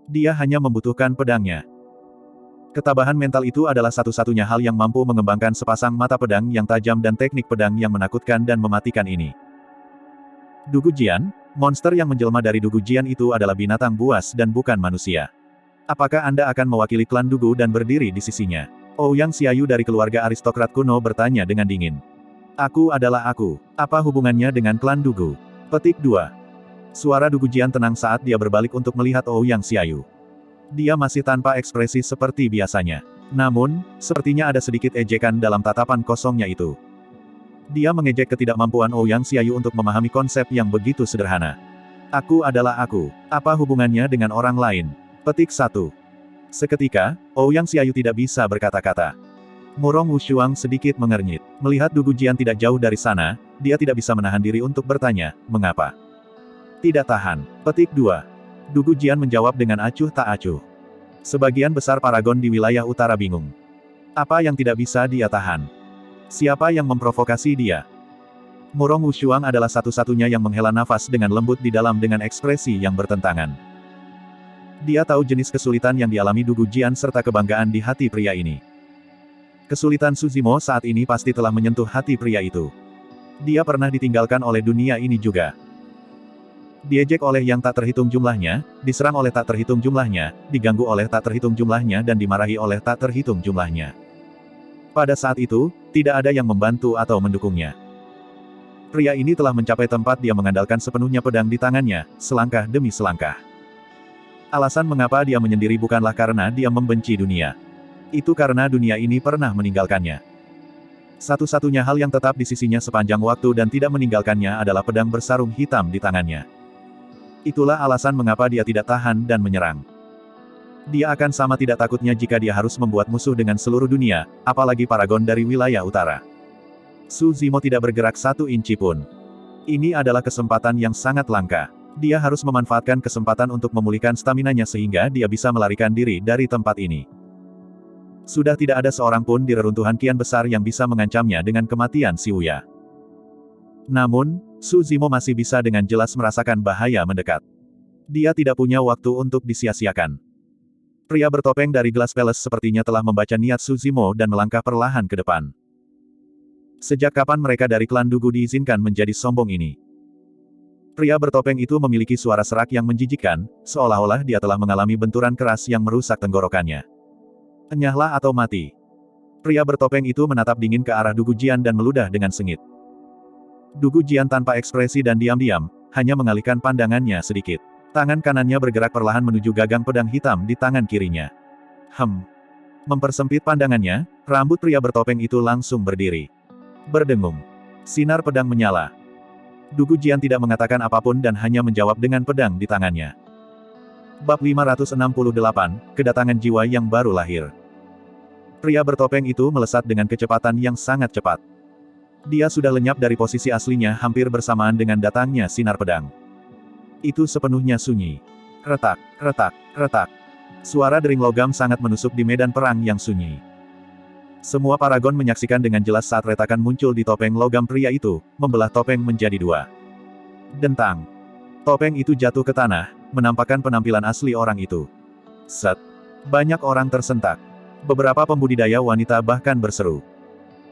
Dia hanya membutuhkan pedangnya. Ketabahan mental itu adalah satu-satunya hal yang mampu mengembangkan sepasang mata pedang yang tajam dan teknik pedang yang menakutkan dan mematikan ini. Dugu Jian, monster yang menjelma dari Dugu Jian itu adalah binatang buas dan bukan manusia. Apakah Anda akan mewakili klan Dugu dan berdiri di sisinya? Ouyang Xiaoyu dari keluarga aristokrat kuno bertanya dengan dingin. Aku adalah aku. Apa hubungannya dengan klan Dugu? Petik 2. Suara Dugu Jian tenang saat dia berbalik untuk melihat Ouyang Xiaoyu. Dia masih tanpa ekspresi seperti biasanya. Namun, sepertinya ada sedikit ejekan dalam tatapan kosongnya itu. Dia mengejek ketidakmampuan Ouyang Xiaoyu untuk memahami konsep yang begitu sederhana. Aku adalah aku. Apa hubungannya dengan orang lain? Petik 1. Seketika, Ouyang Xiaoyu tidak bisa berkata-kata. Murong Wushuang sedikit mengernyit. Melihat Dugu Jian tidak jauh dari sana, dia tidak bisa menahan diri untuk bertanya, mengapa? Tidak tahan. Petik 2. Dugu Jian menjawab dengan acuh tak acuh. Sebagian besar paragon di wilayah utara bingung. Apa yang tidak bisa dia tahan? Siapa yang memprovokasi dia? Murong Wushuang adalah satu-satunya yang menghela nafas dengan lembut di dalam dengan ekspresi yang bertentangan. Dia tahu jenis kesulitan yang dialami Dugu Jian serta kebanggaan di hati pria ini. Kesulitan Su Zimo saat ini pasti telah menyentuh hati pria itu. Dia pernah ditinggalkan oleh dunia ini juga. Diejek oleh yang tak terhitung jumlahnya, diserang oleh tak terhitung jumlahnya, diganggu oleh tak terhitung jumlahnya dan dimarahi oleh tak terhitung jumlahnya. Pada saat itu, tidak ada yang membantu atau mendukungnya. Pria ini telah mencapai tempat dia mengandalkan sepenuhnya pedang di tangannya, selangkah demi selangkah. Alasan mengapa dia menyendiri bukanlah karena dia membenci dunia. Itu karena dunia ini pernah meninggalkannya. Satu-satunya hal yang tetap di sisinya sepanjang waktu dan tidak meninggalkannya adalah pedang bersarung hitam di tangannya. Itulah alasan mengapa dia tidak tahan dan menyerang. Dia akan sama tidak takutnya jika dia harus membuat musuh dengan seluruh dunia, apalagi paragon dari wilayah utara. Su Zimo tidak bergerak 1 inci pun. Ini adalah kesempatan yang sangat langka. Dia harus memanfaatkan kesempatan untuk memulihkan staminanya sehingga dia bisa melarikan diri dari tempat ini. Sudah tidak ada seorang pun di reruntuhan kian besar yang bisa mengancamnya dengan kematian Shibuya. Namun, Su Zimo masih bisa dengan jelas merasakan bahaya mendekat. Dia tidak punya waktu untuk disia-siakan. Pria bertopeng dari Glass Palace sepertinya telah membaca niat Su Zimo dan melangkah perlahan ke depan. Sejak kapan mereka dari klan Dugu diizinkan menjadi sombong ini? Pria bertopeng itu memiliki suara serak yang menjijikkan, seolah-olah dia telah mengalami benturan keras yang merusak tenggorokannya. Enyahlah atau mati. Pria bertopeng itu menatap dingin ke arah Dugu Jian dan meludah dengan sengit. Dugu Jian tanpa ekspresi dan diam-diam, hanya mengalihkan pandangannya sedikit. Tangan kanannya bergerak perlahan menuju gagang pedang hitam di tangan kirinya. Mempersempit pandangannya, rambut pria bertopeng itu langsung berdiri. Berdengung. Sinar pedang menyala. Du Gujian tidak mengatakan apapun dan hanya menjawab dengan pedang di tangannya. Bab 568, Kedatangan Jiwa yang Baru Lahir. Pria bertopeng itu melesat dengan kecepatan yang sangat cepat. Dia sudah lenyap dari posisi aslinya hampir bersamaan dengan datangnya sinar pedang. Itu sepenuhnya sunyi. Retak, retak, retak. Suara dering logam sangat menusuk di medan perang yang sunyi. Semua paragon menyaksikan dengan jelas saat retakan muncul di topeng logam pria itu, membelah topeng menjadi dua. Dentang. Topeng itu jatuh ke tanah, menampakkan penampilan asli orang itu. Set. Banyak orang tersentak. Beberapa pembudidaya wanita bahkan berseru.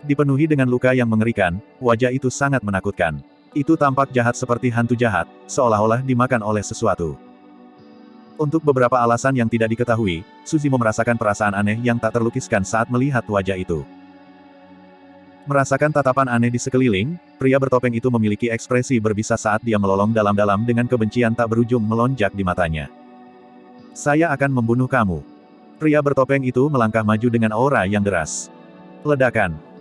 Dipenuhi dengan luka yang mengerikan, wajah itu sangat menakutkan. Itu tampak jahat seperti hantu jahat, seolah-olah dimakan oleh sesuatu. Untuk beberapa alasan yang tidak diketahui, Suzimo merasakan perasaan aneh yang tak terlukiskan saat melihat wajah itu. Merasakan tatapan aneh di sekeliling, pria bertopeng itu memiliki ekspresi berbisa saat dia melolong dalam-dalam dengan kebencian tak berujung melonjak di matanya. Saya akan membunuh kamu. Pria bertopeng itu melangkah maju dengan aura yang deras. Ledakan.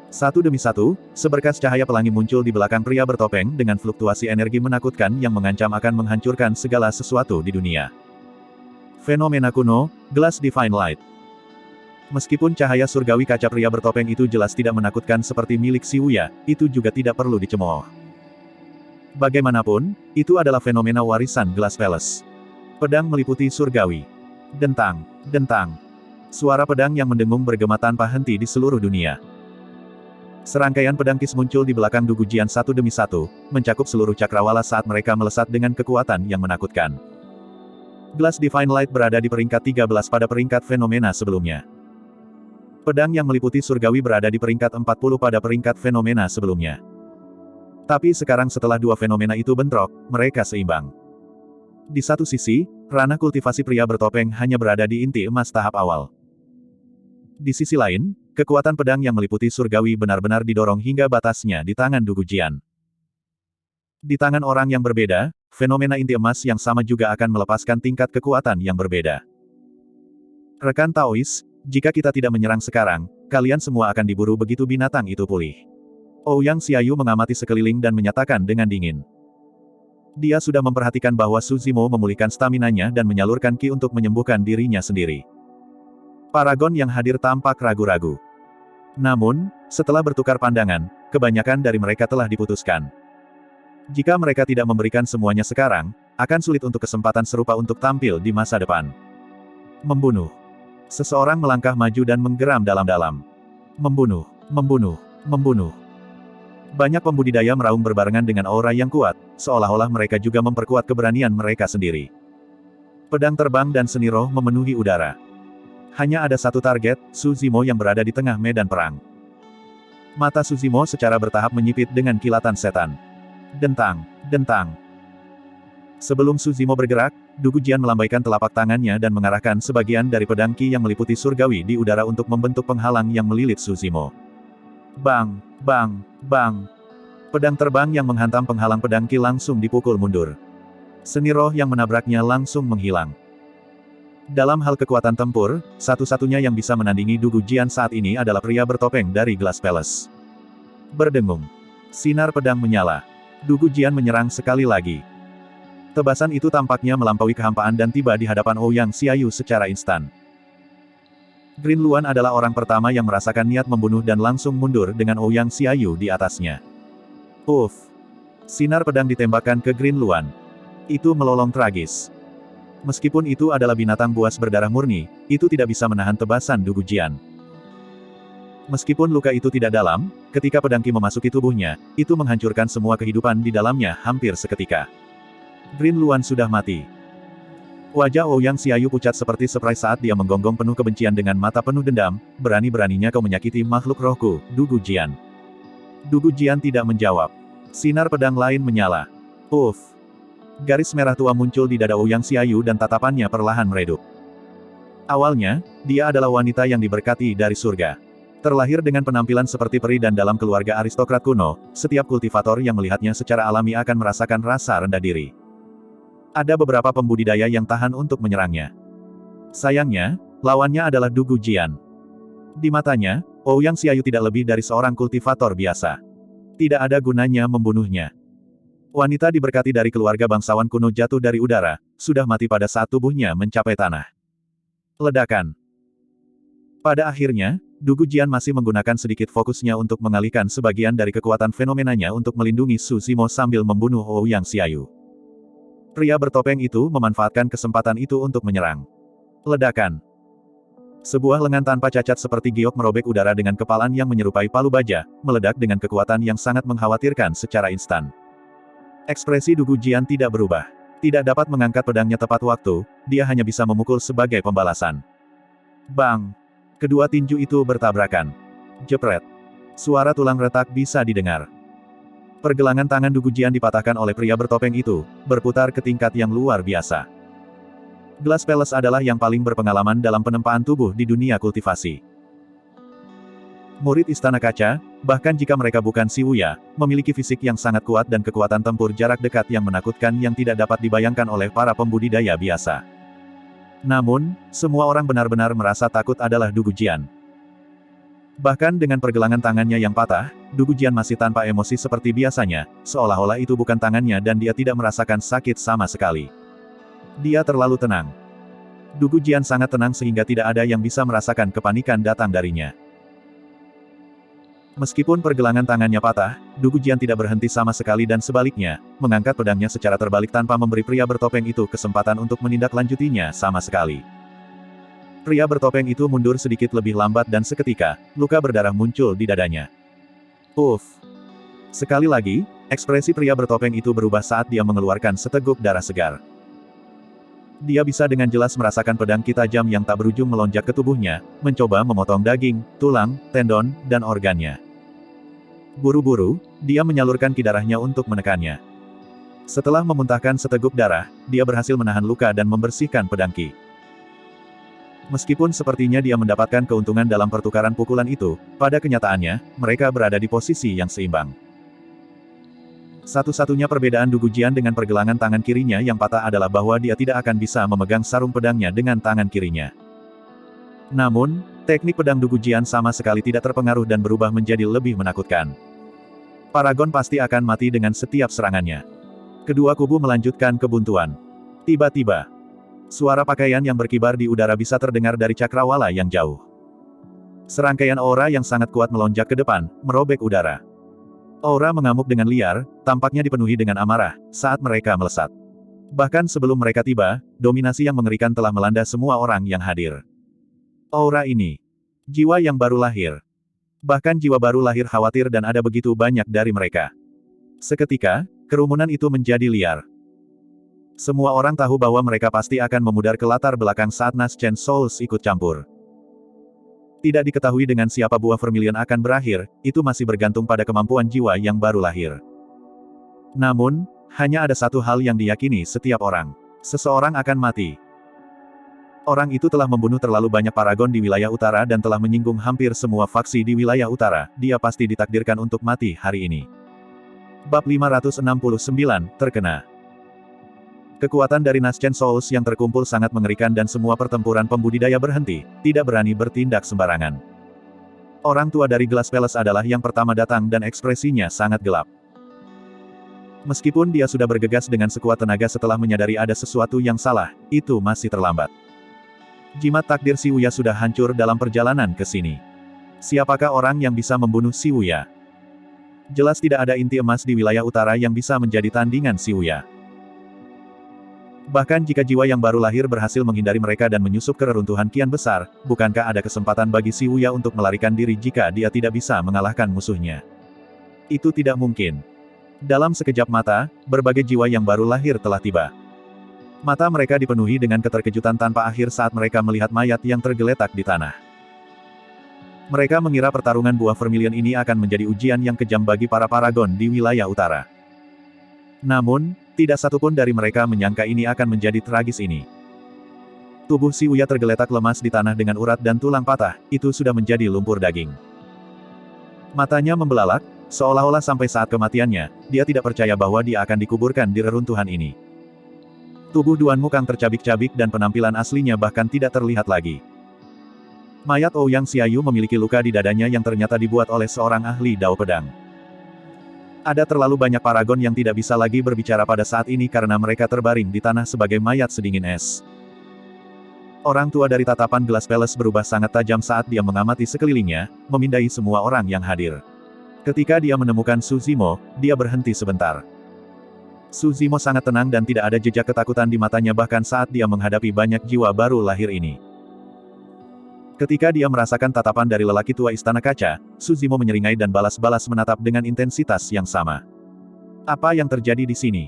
Satu demi satu, seberkas cahaya pelangi muncul di belakang pria bertopeng dengan fluktuasi energi menakutkan yang mengancam akan menghancurkan segala sesuatu di dunia. Fenomena kuno, Glass Divine Light. Meskipun cahaya surgawi kaca pria bertopeng itu jelas tidak menakutkan seperti milik Xiuya, itu juga tidak perlu dicemooh. Bagaimanapun, itu adalah fenomena warisan Glass Palace. Pedang meliputi surgawi. Dentang, dentang. Suara pedang yang mendengung bergema tanpa henti di seluruh dunia. Serangkaian pedang kis muncul di belakang Du Gujian satu demi satu, mencakup seluruh cakrawala saat mereka melesat dengan kekuatan yang menakutkan. Glass Divine Light berada di peringkat 13 pada peringkat fenomena sebelumnya. Pedang yang meliputi surgawi berada di peringkat 40 pada peringkat fenomena sebelumnya. Tapi sekarang setelah dua fenomena itu bentrok, mereka seimbang. Di satu sisi, ranah kultivasi pria bertopeng hanya berada di inti emas tahap awal. Di sisi lain, kekuatan pedang yang meliputi surgawi benar-benar didorong hingga batasnya di tangan Du Gujian. Di tangan orang yang berbeda, fenomena inti emas yang sama juga akan melepaskan tingkat kekuatan yang berbeda. Rekan Taois, jika kita tidak menyerang sekarang, kalian semua akan diburu begitu binatang itu pulih. Ouyang Xiaoyu mengamati sekeliling dan menyatakan dengan dingin. Dia sudah memperhatikan bahwa Suzimo memulihkan staminanya dan menyalurkan ki untuk menyembuhkan dirinya sendiri. Paragon yang hadir tampak ragu-ragu. Namun, setelah bertukar pandangan, kebanyakan dari mereka telah diputuskan. Jika mereka tidak memberikan semuanya sekarang, akan sulit untuk kesempatan serupa untuk tampil di masa depan. Membunuh. Seseorang melangkah maju dan menggeram dalam-dalam. Membunuh, membunuh, membunuh. Banyak pembudidaya meraung berbarengan dengan aura yang kuat, seolah-olah mereka juga memperkuat keberanian mereka sendiri. Pedang terbang dan seni roh memenuhi udara. Hanya ada satu target, Suzimo yang berada di tengah medan perang. Mata Suzimo secara bertahap menyipit dengan kilatan setan. Dentang, dentang. Sebelum Suzimo bergerak, Du Gujian melambaikan telapak tangannya dan mengarahkan sebagian dari pedang ki yang meliputi surgawi di udara untuk membentuk penghalang yang melilit Suzimo. Bang, bang, bang. Pedang terbang yang menghantam penghalang pedang ki langsung dipukul mundur. Seni roh yang menabraknya langsung menghilang. Dalam hal kekuatan tempur, satu-satunya yang bisa menandingi Du Gujian saat ini adalah pria bertopeng dari Glass Palace. Berdengung. Sinar pedang menyala. Du Gujian menyerang sekali lagi. Tebasan itu tampaknya melampaui kehampaan dan tiba di hadapan Ouyang Xiaoyu secara instan. Green Luan adalah orang pertama yang merasakan niat membunuh dan langsung mundur dengan Ouyang Xiaoyu di atasnya. Uff. Sinar pedang ditembakkan ke Green Luan. Itu melolong tragis. Meskipun itu adalah binatang buas berdarah murni, itu tidak bisa menahan tebasan Du Gujian. Meskipun luka itu tidak dalam, ketika pedang ki memasuki tubuhnya, itu menghancurkan semua kehidupan di dalamnya hampir seketika. Green Luan sudah mati. Wajah Ouyang Xiaoyu pucat seperti spray saat dia menggonggong penuh kebencian dengan mata penuh dendam, berani-beraninya kau menyakiti makhluk rohku, Du Gujian. Du Gujian tidak menjawab. Sinar pedang lain menyala. Uff. Garis merah tua muncul di dada Ouyang Xiaoyu dan tatapannya perlahan meredup. Awalnya, dia adalah wanita yang diberkati dari surga. Terlahir dengan penampilan seperti peri dan dalam keluarga aristokrat kuno, setiap kultivator yang melihatnya secara alami akan merasakan rasa rendah diri. Ada beberapa pembudidaya yang tahan untuk menyerangnya. Sayangnya, lawannya adalah Du Gujian. Di matanya, Ouyang Xiaoyu tidak lebih dari seorang kultivator biasa. Tidak ada gunanya membunuhnya. Wanita diberkati dari keluarga bangsawan kuno jatuh dari udara, sudah mati pada saat tubuhnya mencapai tanah. Ledakan. Pada akhirnya, Du Gujian masih menggunakan sedikit fokusnya untuk mengalihkan sebagian dari kekuatan fenomenanya untuk melindungi Su Zimo sambil membunuh Ouyang Xiaoyu. Pria bertopeng itu memanfaatkan kesempatan itu untuk menyerang. Ledakan. Sebuah lengan tanpa cacat seperti giok merobek udara dengan kepalan yang menyerupai palu baja, meledak dengan kekuatan yang sangat mengkhawatirkan secara instan. Ekspresi Du Gujian tidak berubah. Tidak dapat mengangkat pedangnya tepat waktu, dia hanya bisa memukul sebagai pembalasan. Bang! Kedua tinju itu bertabrakan. Jepret. Suara tulang retak bisa didengar. Pergelangan tangan Du Gujian dipatahkan oleh pria bertopeng itu, berputar ke tingkat yang luar biasa. Glass Palace adalah yang paling berpengalaman dalam penempaan tubuh di dunia kultivasi. Murid Istana Kaca, bahkan jika mereka bukan Si Wuya, memiliki fisik yang sangat kuat dan kekuatan tempur jarak dekat yang menakutkan yang tidak dapat dibayangkan oleh para pembudidaya biasa. Namun, semua orang benar-benar merasa takut adalah Du Gujian. Bahkan dengan pergelangan tangannya yang patah, Du Gujian masih tanpa emosi seperti biasanya, seolah-olah itu bukan tangannya dan dia tidak merasakan sakit sama sekali. Dia terlalu tenang. Du Gujian sangat tenang sehingga tidak ada yang bisa merasakan kepanikan datang darinya. Meskipun pergelangan tangannya patah, Du Gujian tidak berhenti sama sekali dan sebaliknya, mengangkat pedangnya secara terbalik tanpa memberi pria bertopeng itu kesempatan untuk menindaklanjutinya sama sekali. Pria bertopeng itu mundur sedikit lebih lambat dan seketika, luka berdarah muncul di dadanya. Uff! Sekali lagi, ekspresi pria bertopeng itu berubah saat dia mengeluarkan seteguk darah segar. Dia bisa dengan jelas merasakan pedang tajam yang tak berujung melonjak ke tubuhnya, mencoba memotong daging, tulang, tendon, dan organnya. Buru-buru, dia menyalurkan ki darahnya untuk menekannya. Setelah memuntahkan seteguk darah, dia berhasil menahan luka dan membersihkan pedang ki. Meskipun sepertinya dia mendapatkan keuntungan dalam pertukaran pukulan itu, pada kenyataannya, mereka berada di posisi yang seimbang. Satu-satunya perbedaan Du Gujian dengan pergelangan tangan kirinya yang patah adalah bahwa dia tidak akan bisa memegang sarung pedangnya dengan tangan kirinya. Namun, teknik pedang Du Gujian sama sekali tidak terpengaruh dan berubah menjadi lebih menakutkan. Paragon pasti akan mati dengan setiap serangannya. Kedua kubu melanjutkan kebuntuan. Tiba-tiba, suara pakaian yang berkibar di udara bisa terdengar dari cakrawala yang jauh. Serangkaian aura yang sangat kuat melonjak ke depan, merobek udara. Aura mengamuk dengan liar, tampaknya dipenuhi dengan amarah, saat mereka melesat. Bahkan sebelum mereka tiba, dominasi yang mengerikan telah melanda semua orang yang hadir. Aura ini. Jiwa yang baru lahir. Bahkan jiwa baru lahir khawatir dan ada begitu banyak dari mereka. Seketika, kerumunan itu menjadi liar. Semua orang tahu bahwa mereka pasti akan memudar ke latar belakang saat Naschen Souls ikut campur. Tidak diketahui dengan siapa buah Vermilion akan berakhir, itu masih bergantung pada kemampuan jiwa yang baru lahir. Namun, hanya ada satu hal yang diyakini setiap orang. Seseorang akan mati. Orang itu telah membunuh terlalu banyak paragon di wilayah utara dan telah menyinggung hampir semua faksi di wilayah utara, dia pasti ditakdirkan untuk mati hari ini. Bab 569, terkena. Kekuatan dari Naschen Souls yang terkumpul sangat mengerikan dan semua pertempuran pembudidaya berhenti, tidak berani bertindak sembarangan. Orang tua dari Glass Palace adalah yang pertama datang dan ekspresinya sangat gelap. Meskipun dia sudah bergegas dengan sekuat tenaga setelah menyadari ada sesuatu yang salah, itu masih terlambat. Jimat takdir Si Wuya sudah hancur dalam perjalanan ke sini. Siapakah orang yang bisa membunuh Si Wuya? Jelas tidak ada inti emas di wilayah utara yang bisa menjadi tandingan Si Wuya. Bahkan jika jiwa yang baru lahir berhasil menghindari mereka dan menyusup ke reruntuhan kian besar, bukankah ada kesempatan bagi Si Wuya untuk melarikan diri jika dia tidak bisa mengalahkan musuhnya? Itu tidak mungkin. Dalam sekejap mata, berbagai jiwa yang baru lahir telah tiba. Mata mereka dipenuhi dengan keterkejutan tanpa akhir saat mereka melihat mayat yang tergeletak di tanah. Mereka mengira pertarungan buah Vermilion ini akan menjadi ujian yang kejam bagi para paragon di wilayah utara. Namun, tidak satupun dari mereka menyangka ini akan menjadi tragis ini. Tubuh Si Wuya tergeletak lemas di tanah dengan urat dan tulang patah, itu sudah menjadi lumpur daging. Matanya membelalak, seolah-olah sampai saat kematiannya, dia tidak percaya bahwa dia akan dikuburkan di reruntuhan ini. Tubuh Duan Mukang tercabik-cabik dan penampilan aslinya bahkan tidak terlihat lagi. Mayat Ouyang Xiaoyu memiliki luka di dadanya yang ternyata dibuat oleh seorang ahli dao pedang. Ada terlalu banyak paragon yang tidak bisa lagi berbicara pada saat ini karena mereka terbaring di tanah sebagai mayat sedingin es. Orang tua dari tatapan Glass Palace berubah sangat tajam saat dia mengamati sekelilingnya, memindai semua orang yang hadir. Ketika dia menemukan Su Zimo, dia berhenti sebentar. Su Zimo sangat tenang dan tidak ada jejak ketakutan di matanya bahkan saat dia menghadapi banyak jiwa baru lahir ini. Ketika dia merasakan tatapan dari lelaki tua Istana Kaca, Su Zimo menyeringai dan balas-balas menatap dengan intensitas yang sama. Apa yang terjadi di sini?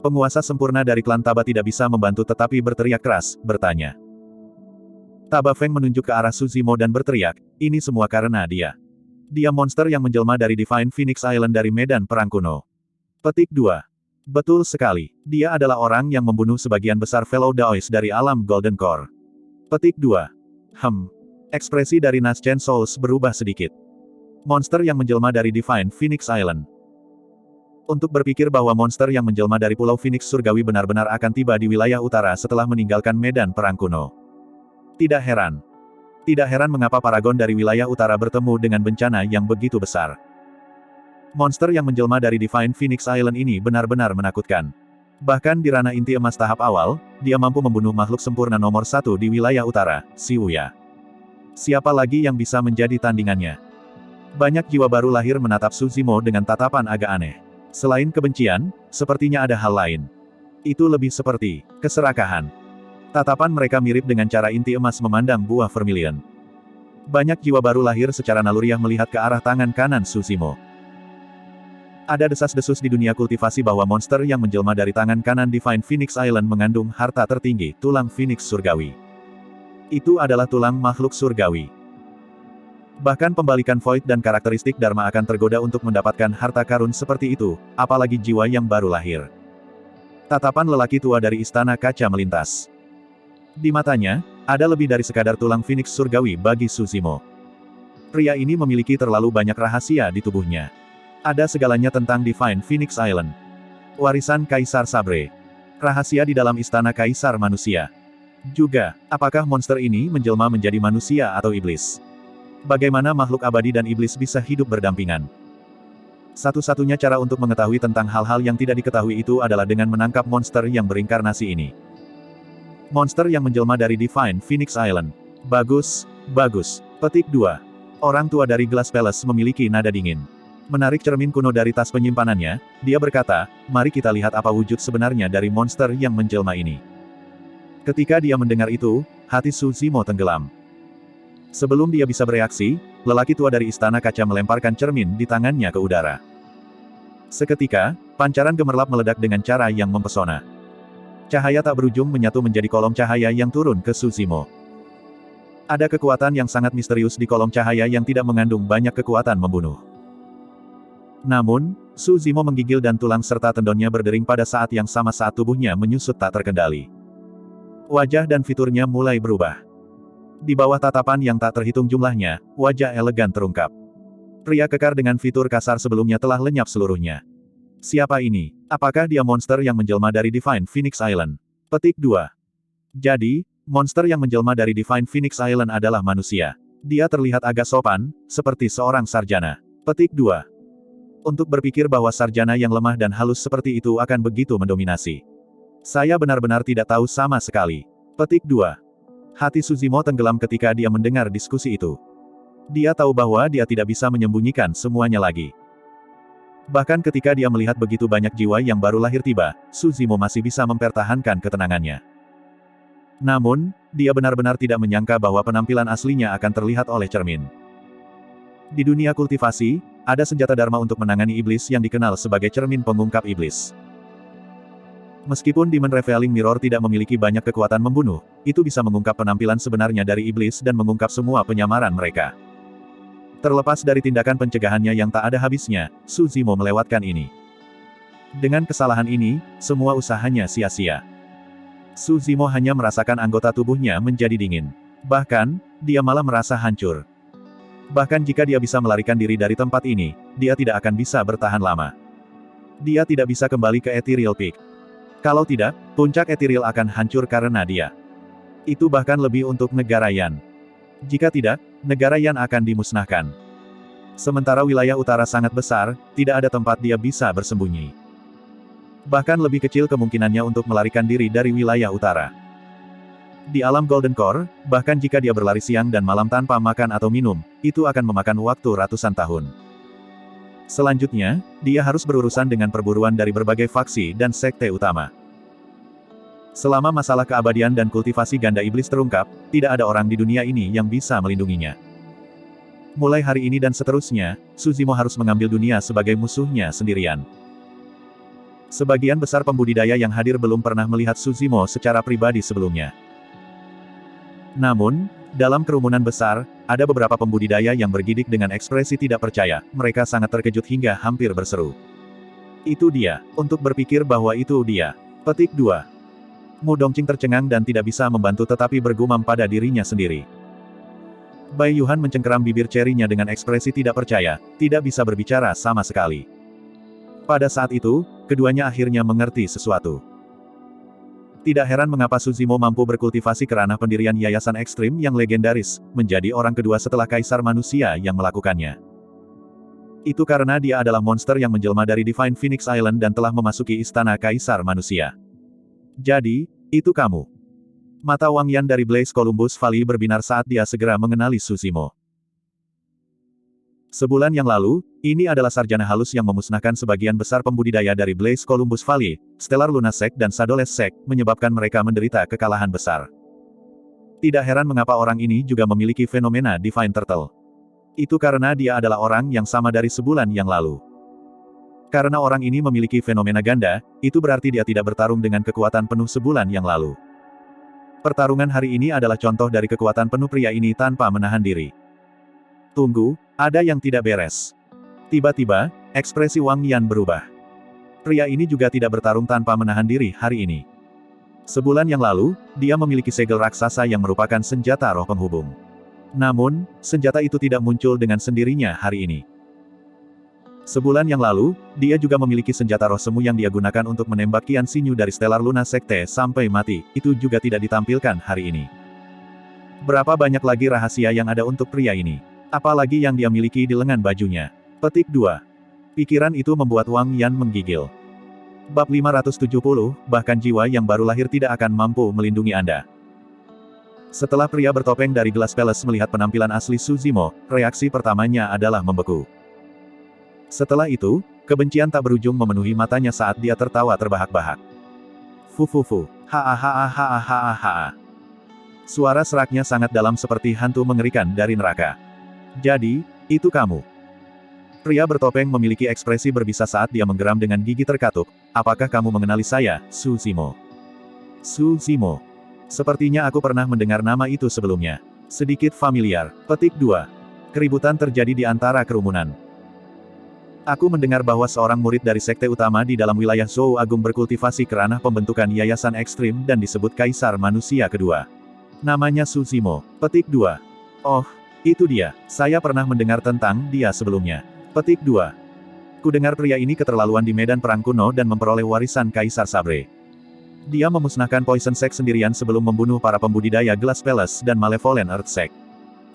Penguasa sempurna dari klan Taba tidak bisa membantu tetapi berteriak keras, bertanya. Taba Feng menunjuk ke arah Su Zimo dan berteriak, ini semua karena dia. Dia monster yang menjelma dari Divine Phoenix Island dari medan perang kuno. Petik 2. Betul sekali, dia adalah orang yang membunuh sebagian besar fellow Daoist dari alam Golden Core. Petik 2. Ekspresi dari Naschen Souls berubah sedikit. Monster yang menjelma dari Divine Phoenix Island. Untuk berpikir bahwa monster yang menjelma dari Pulau Phoenix Surgawi benar-benar akan tiba di wilayah utara setelah meninggalkan medan perang kuno. Tidak heran. Tidak heran mengapa paragon dari wilayah utara bertemu dengan bencana yang begitu besar. Monster yang menjelma dari Divine Phoenix Island ini benar-benar menakutkan. Bahkan di ranah inti emas tahap awal, dia mampu membunuh makhluk sempurna nomor 1 di wilayah utara, Si Wuya. Siapa lagi yang bisa menjadi tandingannya? Banyak jiwa baru lahir menatap Su Zimo dengan tatapan agak aneh. Selain kebencian, sepertinya ada hal lain. Itu lebih seperti keserakahan. Tatapan mereka mirip dengan cara inti emas memandang buah vermilion. Banyak jiwa baru lahir secara naluriah melihat ke arah tangan kanan Su Zimo. Ada desas-desus di dunia kultivasi bahwa monster yang menjelma dari tangan kanan Divine Phoenix Island mengandung harta tertinggi, tulang Phoenix Surgawi. Itu adalah tulang makhluk surgawi. Bahkan pembalikan Void dan karakteristik Dharma akan tergoda untuk mendapatkan harta karun seperti itu, apalagi jiwa yang baru lahir. Tatapan lelaki tua dari Istana Kaca melintas. Di matanya, ada lebih dari sekadar tulang Phoenix Surgawi bagi Su Zimo. Pria ini memiliki terlalu banyak rahasia di tubuhnya. Ada segalanya tentang Divine Phoenix Island. Warisan Kaisar Sabre. Rahasia di dalam Istana Kaisar Manusia. Juga, apakah monster ini menjelma menjadi manusia atau iblis? Bagaimana makhluk abadi dan iblis bisa hidup berdampingan? Satu-satunya cara untuk mengetahui tentang hal-hal yang tidak diketahui itu adalah dengan menangkap monster yang berinkarnasi ini. Monster yang menjelma dari Divine Phoenix Island. Bagus, bagus. Petik 2. Orang tua dari Glass Palace memiliki nada dingin. Menarik cermin kuno dari tas penyimpanannya, dia berkata, mari kita lihat apa wujud sebenarnya dari monster yang menjelma ini. Ketika dia mendengar itu, hati Su Zimo tenggelam. Sebelum dia bisa bereaksi, lelaki tua dari Istana Kaca melemparkan cermin di tangannya ke udara. Seketika, pancaran gemerlap meledak dengan cara yang mempesona. Cahaya tak berujung menyatu menjadi kolom cahaya yang turun ke Su Zimo. Ada kekuatan yang sangat misterius di kolom cahaya yang tidak mengandung banyak kekuatan membunuh. Namun, Su Zimo menggigil dan tulang serta tendonnya berdering pada saat yang sama saat tubuhnya menyusut tak terkendali. Wajah dan fiturnya mulai berubah. Di bawah tatapan yang tak terhitung jumlahnya, wajah elegan terungkap. Pria kekar dengan fitur kasar sebelumnya telah lenyap seluruhnya. Siapa ini? Apakah dia monster yang menjelma dari Divine Phoenix Island? Petik 2. Jadi, monster yang menjelma dari Divine Phoenix Island adalah manusia. Dia terlihat agak sopan, seperti seorang sarjana. Petik 2. Untuk berpikir bahwa sarjana yang lemah dan halus seperti itu akan begitu mendominasi. Saya benar-benar tidak tahu sama sekali. Petik 2. Hati Su Zimo tenggelam ketika dia mendengar diskusi itu. Dia tahu bahwa dia tidak bisa menyembunyikan semuanya lagi. Bahkan ketika dia melihat begitu banyak jiwa yang baru lahir tiba, Su Zimo masih bisa mempertahankan ketenangannya. Namun, dia benar-benar tidak menyangka bahwa penampilan aslinya akan terlihat oleh cermin. Di dunia kultivasi, ada senjata Dharma untuk menangani iblis yang dikenal sebagai cermin pengungkap iblis. Meskipun Demon Revealing Mirror tidak memiliki banyak kekuatan membunuh, itu bisa mengungkap penampilan sebenarnya dari iblis dan mengungkap semua penyamaran mereka. Terlepas dari tindakan pencegahannya yang tak ada habisnya, Su Zimo melewatkan ini. Dengan kesalahan ini, semua usahanya sia-sia. Su Zimo hanya merasakan anggota tubuhnya menjadi dingin. Bahkan, dia malah merasa hancur. Bahkan jika dia bisa melarikan diri dari tempat ini, dia tidak akan bisa bertahan lama. Dia tidak bisa kembali ke Ethereal Peak. Kalau tidak, puncak etiril akan hancur karena dia. Itu bahkan lebih untuk negara Yan. Jika tidak, negara Yan akan dimusnahkan. Sementara wilayah utara sangat besar, tidak ada tempat dia bisa bersembunyi. Bahkan lebih kecil kemungkinannya untuk melarikan diri dari wilayah utara. Di alam Golden Core, bahkan jika dia berlari siang dan malam tanpa makan atau minum, itu akan memakan waktu ratusan tahun. Selanjutnya, dia harus berurusan dengan perburuan dari berbagai faksi dan sekte utama. Selama masalah keabadian dan kultivasi ganda iblis terungkap, tidak ada orang di dunia ini yang bisa melindunginya. Mulai hari ini dan seterusnya, Suzimo harus mengambil dunia sebagai musuhnya sendirian. Sebagian besar pembudidaya yang hadir belum pernah melihat Suzimo secara pribadi sebelumnya. Namun, dalam kerumunan besar, ada beberapa pembudidaya yang bergidik dengan ekspresi tidak percaya, mereka sangat terkejut hingga hampir berseru. Itu dia, untuk berpikir bahwa itu dia. Petik 2. Mu Dongqing tercengang dan tidak bisa membantu tetapi bergumam pada dirinya sendiri. Bai Yuhan mencengkeram bibir cerinya dengan ekspresi tidak percaya, tidak bisa berbicara sama sekali. Pada saat itu, keduanya akhirnya mengerti sesuatu. Tidak heran mengapa Suzimo mampu berkultivasi kerana pendirian yayasan ekstrim yang legendaris, menjadi orang kedua setelah Kaisar Manusia yang melakukannya. Itu karena dia adalah monster yang menjelma dari Divine Phoenix Island dan telah memasuki istana Kaisar Manusia. Jadi, itu kamu. Mata Wang Yan dari Blaze Columbus Valley berbinar saat dia segera mengenali Suzimo. Sebulan yang lalu, ini adalah sarjana halus yang memusnahkan sebagian besar pembudidaya dari Blaze Columbus Valley, Stellar Luna Sect dan Shadow Sect, menyebabkan mereka menderita kekalahan besar. Tidak heran mengapa orang ini juga memiliki fenomena Divine Turtle. Itu karena dia adalah orang yang sama dari sebulan yang lalu. Karena orang ini memiliki fenomena ganda, itu berarti dia tidak bertarung dengan kekuatan penuh sebulan yang lalu. Pertarungan hari ini adalah contoh dari kekuatan penuh pria ini tanpa menahan diri. Tunggu, ada yang tidak beres. Tiba-tiba, ekspresi Wang Yan berubah. Pria ini juga tidak bertarung tanpa menahan diri hari ini. Sebulan yang lalu, dia memiliki segel raksasa yang merupakan senjata roh penghubung. Namun, senjata itu tidak muncul dengan sendirinya hari ini. Sebulan yang lalu, dia juga memiliki senjata roh semu yang dia gunakan untuk menembak Qian Xinyu dari Stellar Luna Sekte sampai mati, itu juga tidak ditampilkan hari ini. Berapa banyak lagi rahasia yang ada untuk pria ini? Apalagi yang dia miliki di lengan bajunya. Petik 2. Pikiran itu membuat Wang Yan menggigil. Bab 570, bahkan jiwa yang baru lahir tidak akan mampu melindungi Anda. Setelah pria bertopeng dari Glass Palace melihat penampilan asli Suzimo, reaksi pertamanya adalah membeku. Setelah itu, kebencian tak berujung memenuhi matanya saat dia tertawa terbahak-bahak. Fufufu, ha. Suara seraknya sangat dalam seperti hantu mengerikan dari neraka. Jadi, itu kamu. Pria bertopeng memiliki ekspresi berbisa saat dia menggeram dengan gigi terkatuk. Apakah kamu mengenali saya, Suzimo? Suzimo. Sepertinya aku pernah mendengar nama itu sebelumnya. Sedikit familiar. Petik 2. Keributan terjadi di antara kerumunan. Aku mendengar bahwa seorang murid dari sekte utama di dalam wilayah Zhou Agung berkultivasi kerana pembentukan yayasan ekstrim dan disebut Kaisar Manusia Kedua. Namanya Suzimo. Petik 2. Oh, itu dia. Saya pernah mendengar tentang dia sebelumnya. Petik 2. Kudengar pria ini keterlaluan di medan perang kuno dan memperoleh warisan Kaisar Sabre. Dia memusnahkan Poison Sect sendirian sebelum membunuh para pembudidaya Glass Palace dan Malevolent Earth Sect.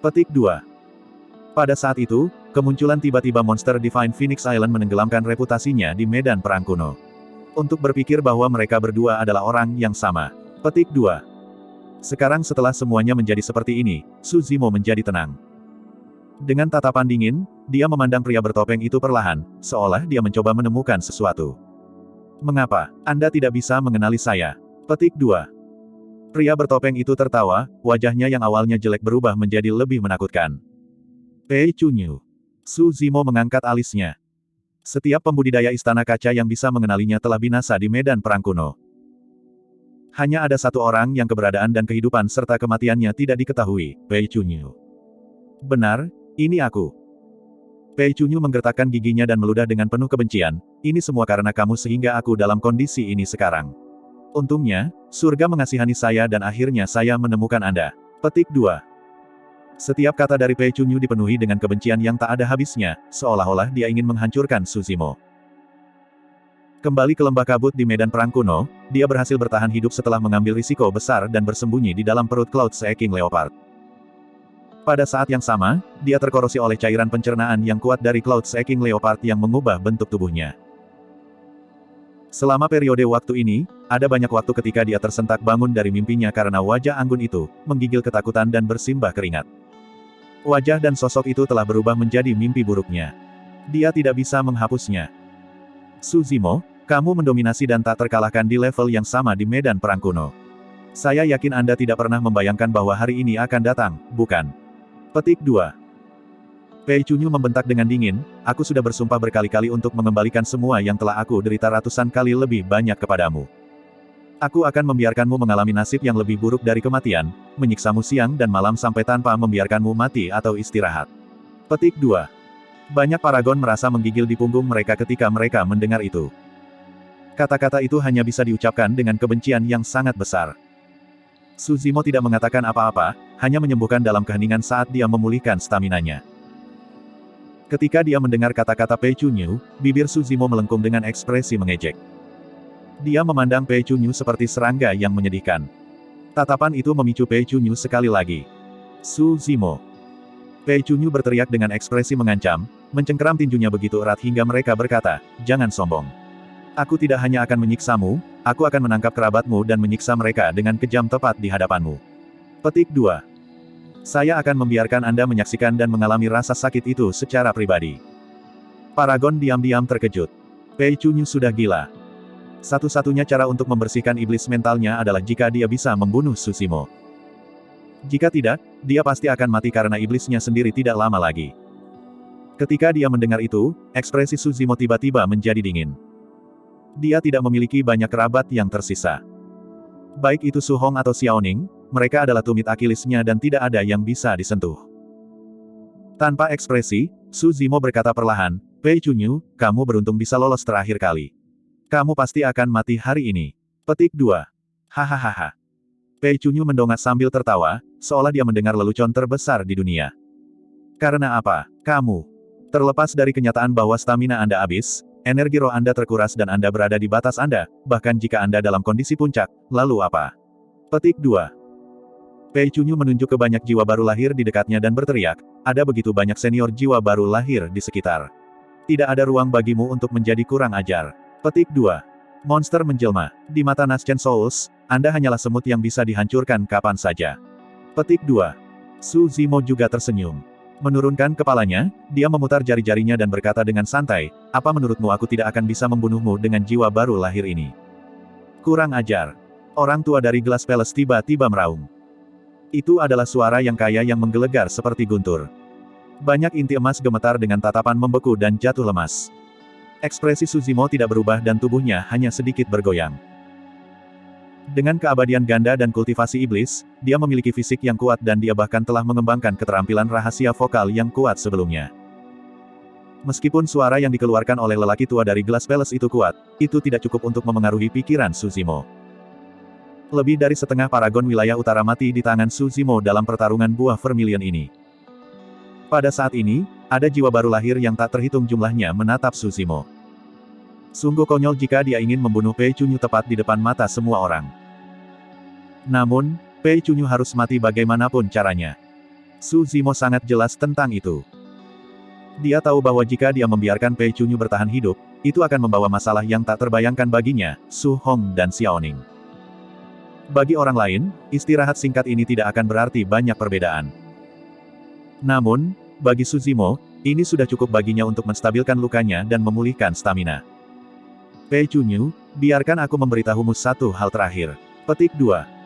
Petik 2. Pada saat itu, kemunculan tiba-tiba monster Divine Phoenix Island menenggelamkan reputasinya di medan perang kuno. Untuk berpikir bahwa mereka berdua adalah orang yang sama. Petik 2. Sekarang setelah semuanya menjadi seperti ini, Suzimo menjadi tenang. Dengan tatapan dingin, dia memandang pria bertopeng itu perlahan, seolah dia mencoba menemukan sesuatu. Mengapa Anda tidak bisa mengenali saya? Petik 2. Pria bertopeng itu tertawa, wajahnya yang awalnya jelek berubah menjadi lebih menakutkan. Pei Chunyu. Suzimo mengangkat alisnya. Setiap pembudidaya istana kaca yang bisa mengenalinya telah binasa di medan perang kuno. Hanya ada satu orang yang keberadaan dan kehidupan serta kematiannya tidak diketahui, Pei Chunyu. Benar, ini aku. Pei Chunyu menggertakkan giginya dan meludah dengan penuh kebencian, ini semua karena kamu sehingga aku dalam kondisi ini sekarang. Untungnya, surga mengasihani saya dan akhirnya saya menemukan Anda. Petik 2. Setiap kata dari Pei Chunyu dipenuhi dengan kebencian yang tak ada habisnya, seolah-olah dia ingin menghancurkan Suzimo. Kembali ke lembah kabut di medan perang kuno, dia berhasil bertahan hidup setelah mengambil risiko besar dan bersembunyi di dalam perut Cloud Seeking Leopard. Pada saat yang sama, dia terkorosi oleh cairan pencernaan yang kuat dari Cloud Seeking Leopard yang mengubah bentuk tubuhnya. Selama periode waktu ini, ada banyak waktu ketika dia tersentak bangun dari mimpinya karena wajah anggun itu, menggigil ketakutan dan bersimbah keringat. Wajah dan sosok itu telah berubah menjadi mimpi buruknya. Dia tidak bisa menghapusnya. Suzimo, kamu mendominasi dan tak terkalahkan di level yang sama di medan perang kuno. Saya yakin Anda tidak pernah membayangkan bahwa hari ini akan datang, bukan? Petik 2. Pei Chunyu membentak dengan dingin, aku sudah bersumpah berkali-kali untuk mengembalikan semua yang telah aku derita ratusan kali lebih banyak kepadamu. Aku akan membiarkanmu mengalami nasib yang lebih buruk dari kematian, menyiksamu siang dan malam sampai tanpa membiarkanmu mati atau istirahat. Petik 2. Banyak paragon merasa menggigil di punggung mereka ketika mereka mendengar itu. Kata-kata itu hanya bisa diucapkan dengan kebencian yang sangat besar. Suzimo tidak mengatakan apa-apa, hanya menyembuhkan dalam keheningan saat dia memulihkan staminanya. Ketika dia mendengar kata-kata Pei Chunyu, bibir Suzimo melengkung dengan ekspresi mengejek. Dia memandang Pei Chunyu seperti serangga yang menyedihkan. Tatapan itu memicu Pei Chunyu sekali lagi. Suzimo. Pei Chunyu berteriak dengan ekspresi mengancam, mencengkeram tinjunya begitu erat hingga mereka berkata, jangan sombong. Aku tidak hanya akan menyiksamu, aku akan menangkap kerabatmu dan menyiksa mereka dengan kejam tepat di hadapanmu. Petik 2. Saya akan membiarkan Anda menyaksikan dan mengalami rasa sakit itu secara pribadi. Paragon diam-diam terkejut. Pei Chunyu sudah gila. Satu-satunya cara untuk membersihkan iblis mentalnya adalah jika dia bisa membunuh Suzimo. Jika tidak, dia pasti akan mati karena iblisnya sendiri tidak lama lagi. Ketika dia mendengar itu, ekspresi Suzimo tiba-tiba menjadi dingin. Dia tidak memiliki banyak kerabat yang tersisa. Baik itu Su Hong atau Xiaoning, mereka adalah tumit Akilisnya dan tidak ada yang bisa disentuh. Tanpa ekspresi, Suzimo berkata perlahan, Pei Chunyu, kamu beruntung bisa lolos terakhir kali. Kamu pasti akan mati hari ini. Petik 2. Hahaha. Pei Chunyu mendongak sambil tertawa, seolah dia mendengar lelucon terbesar di dunia. Karena apa? Kamu. Terlepas dari kenyataan bahwa stamina Anda habis, energi roh Anda terkuras dan Anda berada di batas Anda, bahkan jika Anda dalam kondisi puncak, lalu apa? Petik 2. Pei Chunyu menunjuk ke banyak jiwa baru lahir di dekatnya dan berteriak, ada begitu banyak senior jiwa baru lahir di sekitar. Tidak ada ruang bagimu untuk menjadi kurang ajar. Petik 2. Monster menjelma. Di mata Naschen Souls, Anda hanyalah semut yang bisa dihancurkan kapan saja. Petik 2. Suzimo juga tersenyum. Menurunkan kepalanya, dia memutar jari-jarinya dan berkata dengan santai, apa menurutmu aku tidak akan bisa membunuhmu dengan jiwa baru lahir ini? Kurang ajar. Orang tua dari Glass Palace tiba-tiba meraung. Itu adalah suara yang kaya yang menggelegar seperti guntur. Banyak inti emas gemetar dengan tatapan membeku dan jatuh lemas. Ekspresi Suzimo tidak berubah dan tubuhnya hanya sedikit bergoyang. Dengan keabadian ganda dan kultivasi iblis, dia memiliki fisik yang kuat dan dia bahkan telah mengembangkan keterampilan rahasia vokal yang kuat sebelumnya. Meskipun suara yang dikeluarkan oleh lelaki tua dari Glass Palace itu kuat, itu tidak cukup untuk memengaruhi pikiran Suzimo. Lebih dari setengah paragon wilayah utara mati di tangan Suzimo dalam pertarungan buah vermilion ini. Pada saat ini, ada jiwa baru lahir yang tak terhitung jumlahnya menatap Suzimo. Sungguh konyol jika dia ingin membunuh Pei Chunyu tepat di depan mata semua orang. Namun, Pei Chunyu harus mati bagaimanapun caranya. Suzimo sangat jelas tentang itu. Dia tahu bahwa jika dia membiarkan Pei Chunyu bertahan hidup, itu akan membawa masalah yang tak terbayangkan baginya, Su Hong dan Xiaoning. Bagi orang lain, istirahat singkat ini tidak akan berarti banyak perbedaan. Namun, bagi Suzimo, ini sudah cukup baginya untuk menstabilkan lukanya dan memulihkan stamina. Pei Chunyu, biarkan aku memberitahumu satu hal terakhir. Petik 2.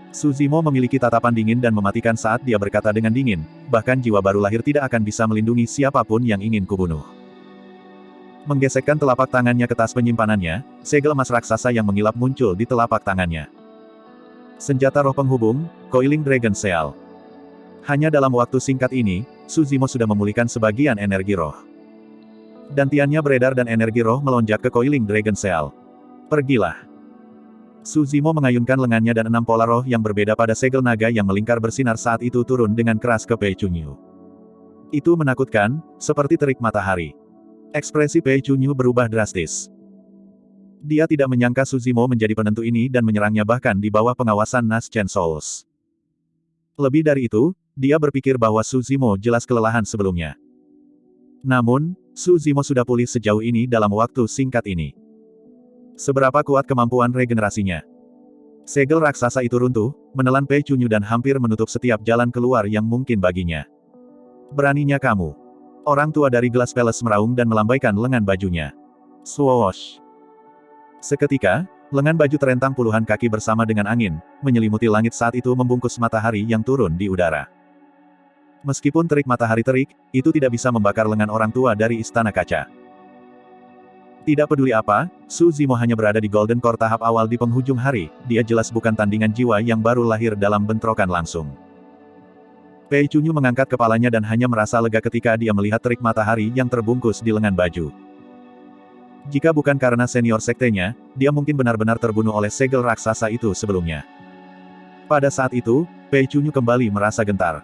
Suzimo memiliki tatapan dingin dan mematikan saat dia berkata dengan dingin, bahkan jiwa baru lahir tidak akan bisa melindungi siapapun yang ingin kubunuh. Menggesekkan telapak tangannya ke tas penyimpanannya, segel emas raksasa yang mengilap muncul di telapak tangannya. Senjata roh penghubung, Coiling Dragon Seal. Hanya dalam waktu singkat ini, Suzimo sudah memulihkan sebagian energi roh. Dantiannya beredar dan energi roh melonjak ke Coiling Dragon Seal. Pergilah. Suzimo mengayunkan lengannya dan 6 pola roh yang berbeda pada segel naga yang melingkar bersinar saat itu turun dengan keras ke Pei Chunyu. Itu menakutkan, seperti terik matahari. Ekspresi Pei Chunyu berubah drastis. Dia tidak menyangka Suzimo menjadi penentu ini dan menyerangnya bahkan di bawah pengawasan Nas Chen Souls. Lebih dari itu, dia berpikir bahwa Suzimo jelas kelelahan sebelumnya. Namun, Suzimo sudah pulih sejauh ini dalam waktu singkat ini. Seberapa kuat kemampuan regenerasinya? Segel raksasa itu runtuh, menelan Pei Chunyu dan hampir menutup setiap jalan keluar yang mungkin baginya. Beraninya kamu. Orang tua dari Glass Palace meraung dan melambaikan lengan bajunya. Swoosh. Seketika, lengan baju terentang puluhan kaki bersama dengan angin, menyelimuti langit saat itu membungkus matahari yang turun di udara. Meskipun terik matahari terik, itu tidak bisa membakar lengan orang tua dari Istana Kaca. Tidak peduli apa, Suzimo hanya berada di Golden Core tahap awal di penghujung hari, dia jelas bukan tandingan jiwa yang baru lahir dalam bentrokan langsung. Pei Chunyu mengangkat kepalanya dan hanya merasa lega ketika dia melihat terik matahari yang terbungkus di lengan baju. Jika bukan karena senior sektenya, dia mungkin benar-benar terbunuh oleh segel raksasa itu sebelumnya. Pada saat itu, Pei Chunyu kembali merasa gentar.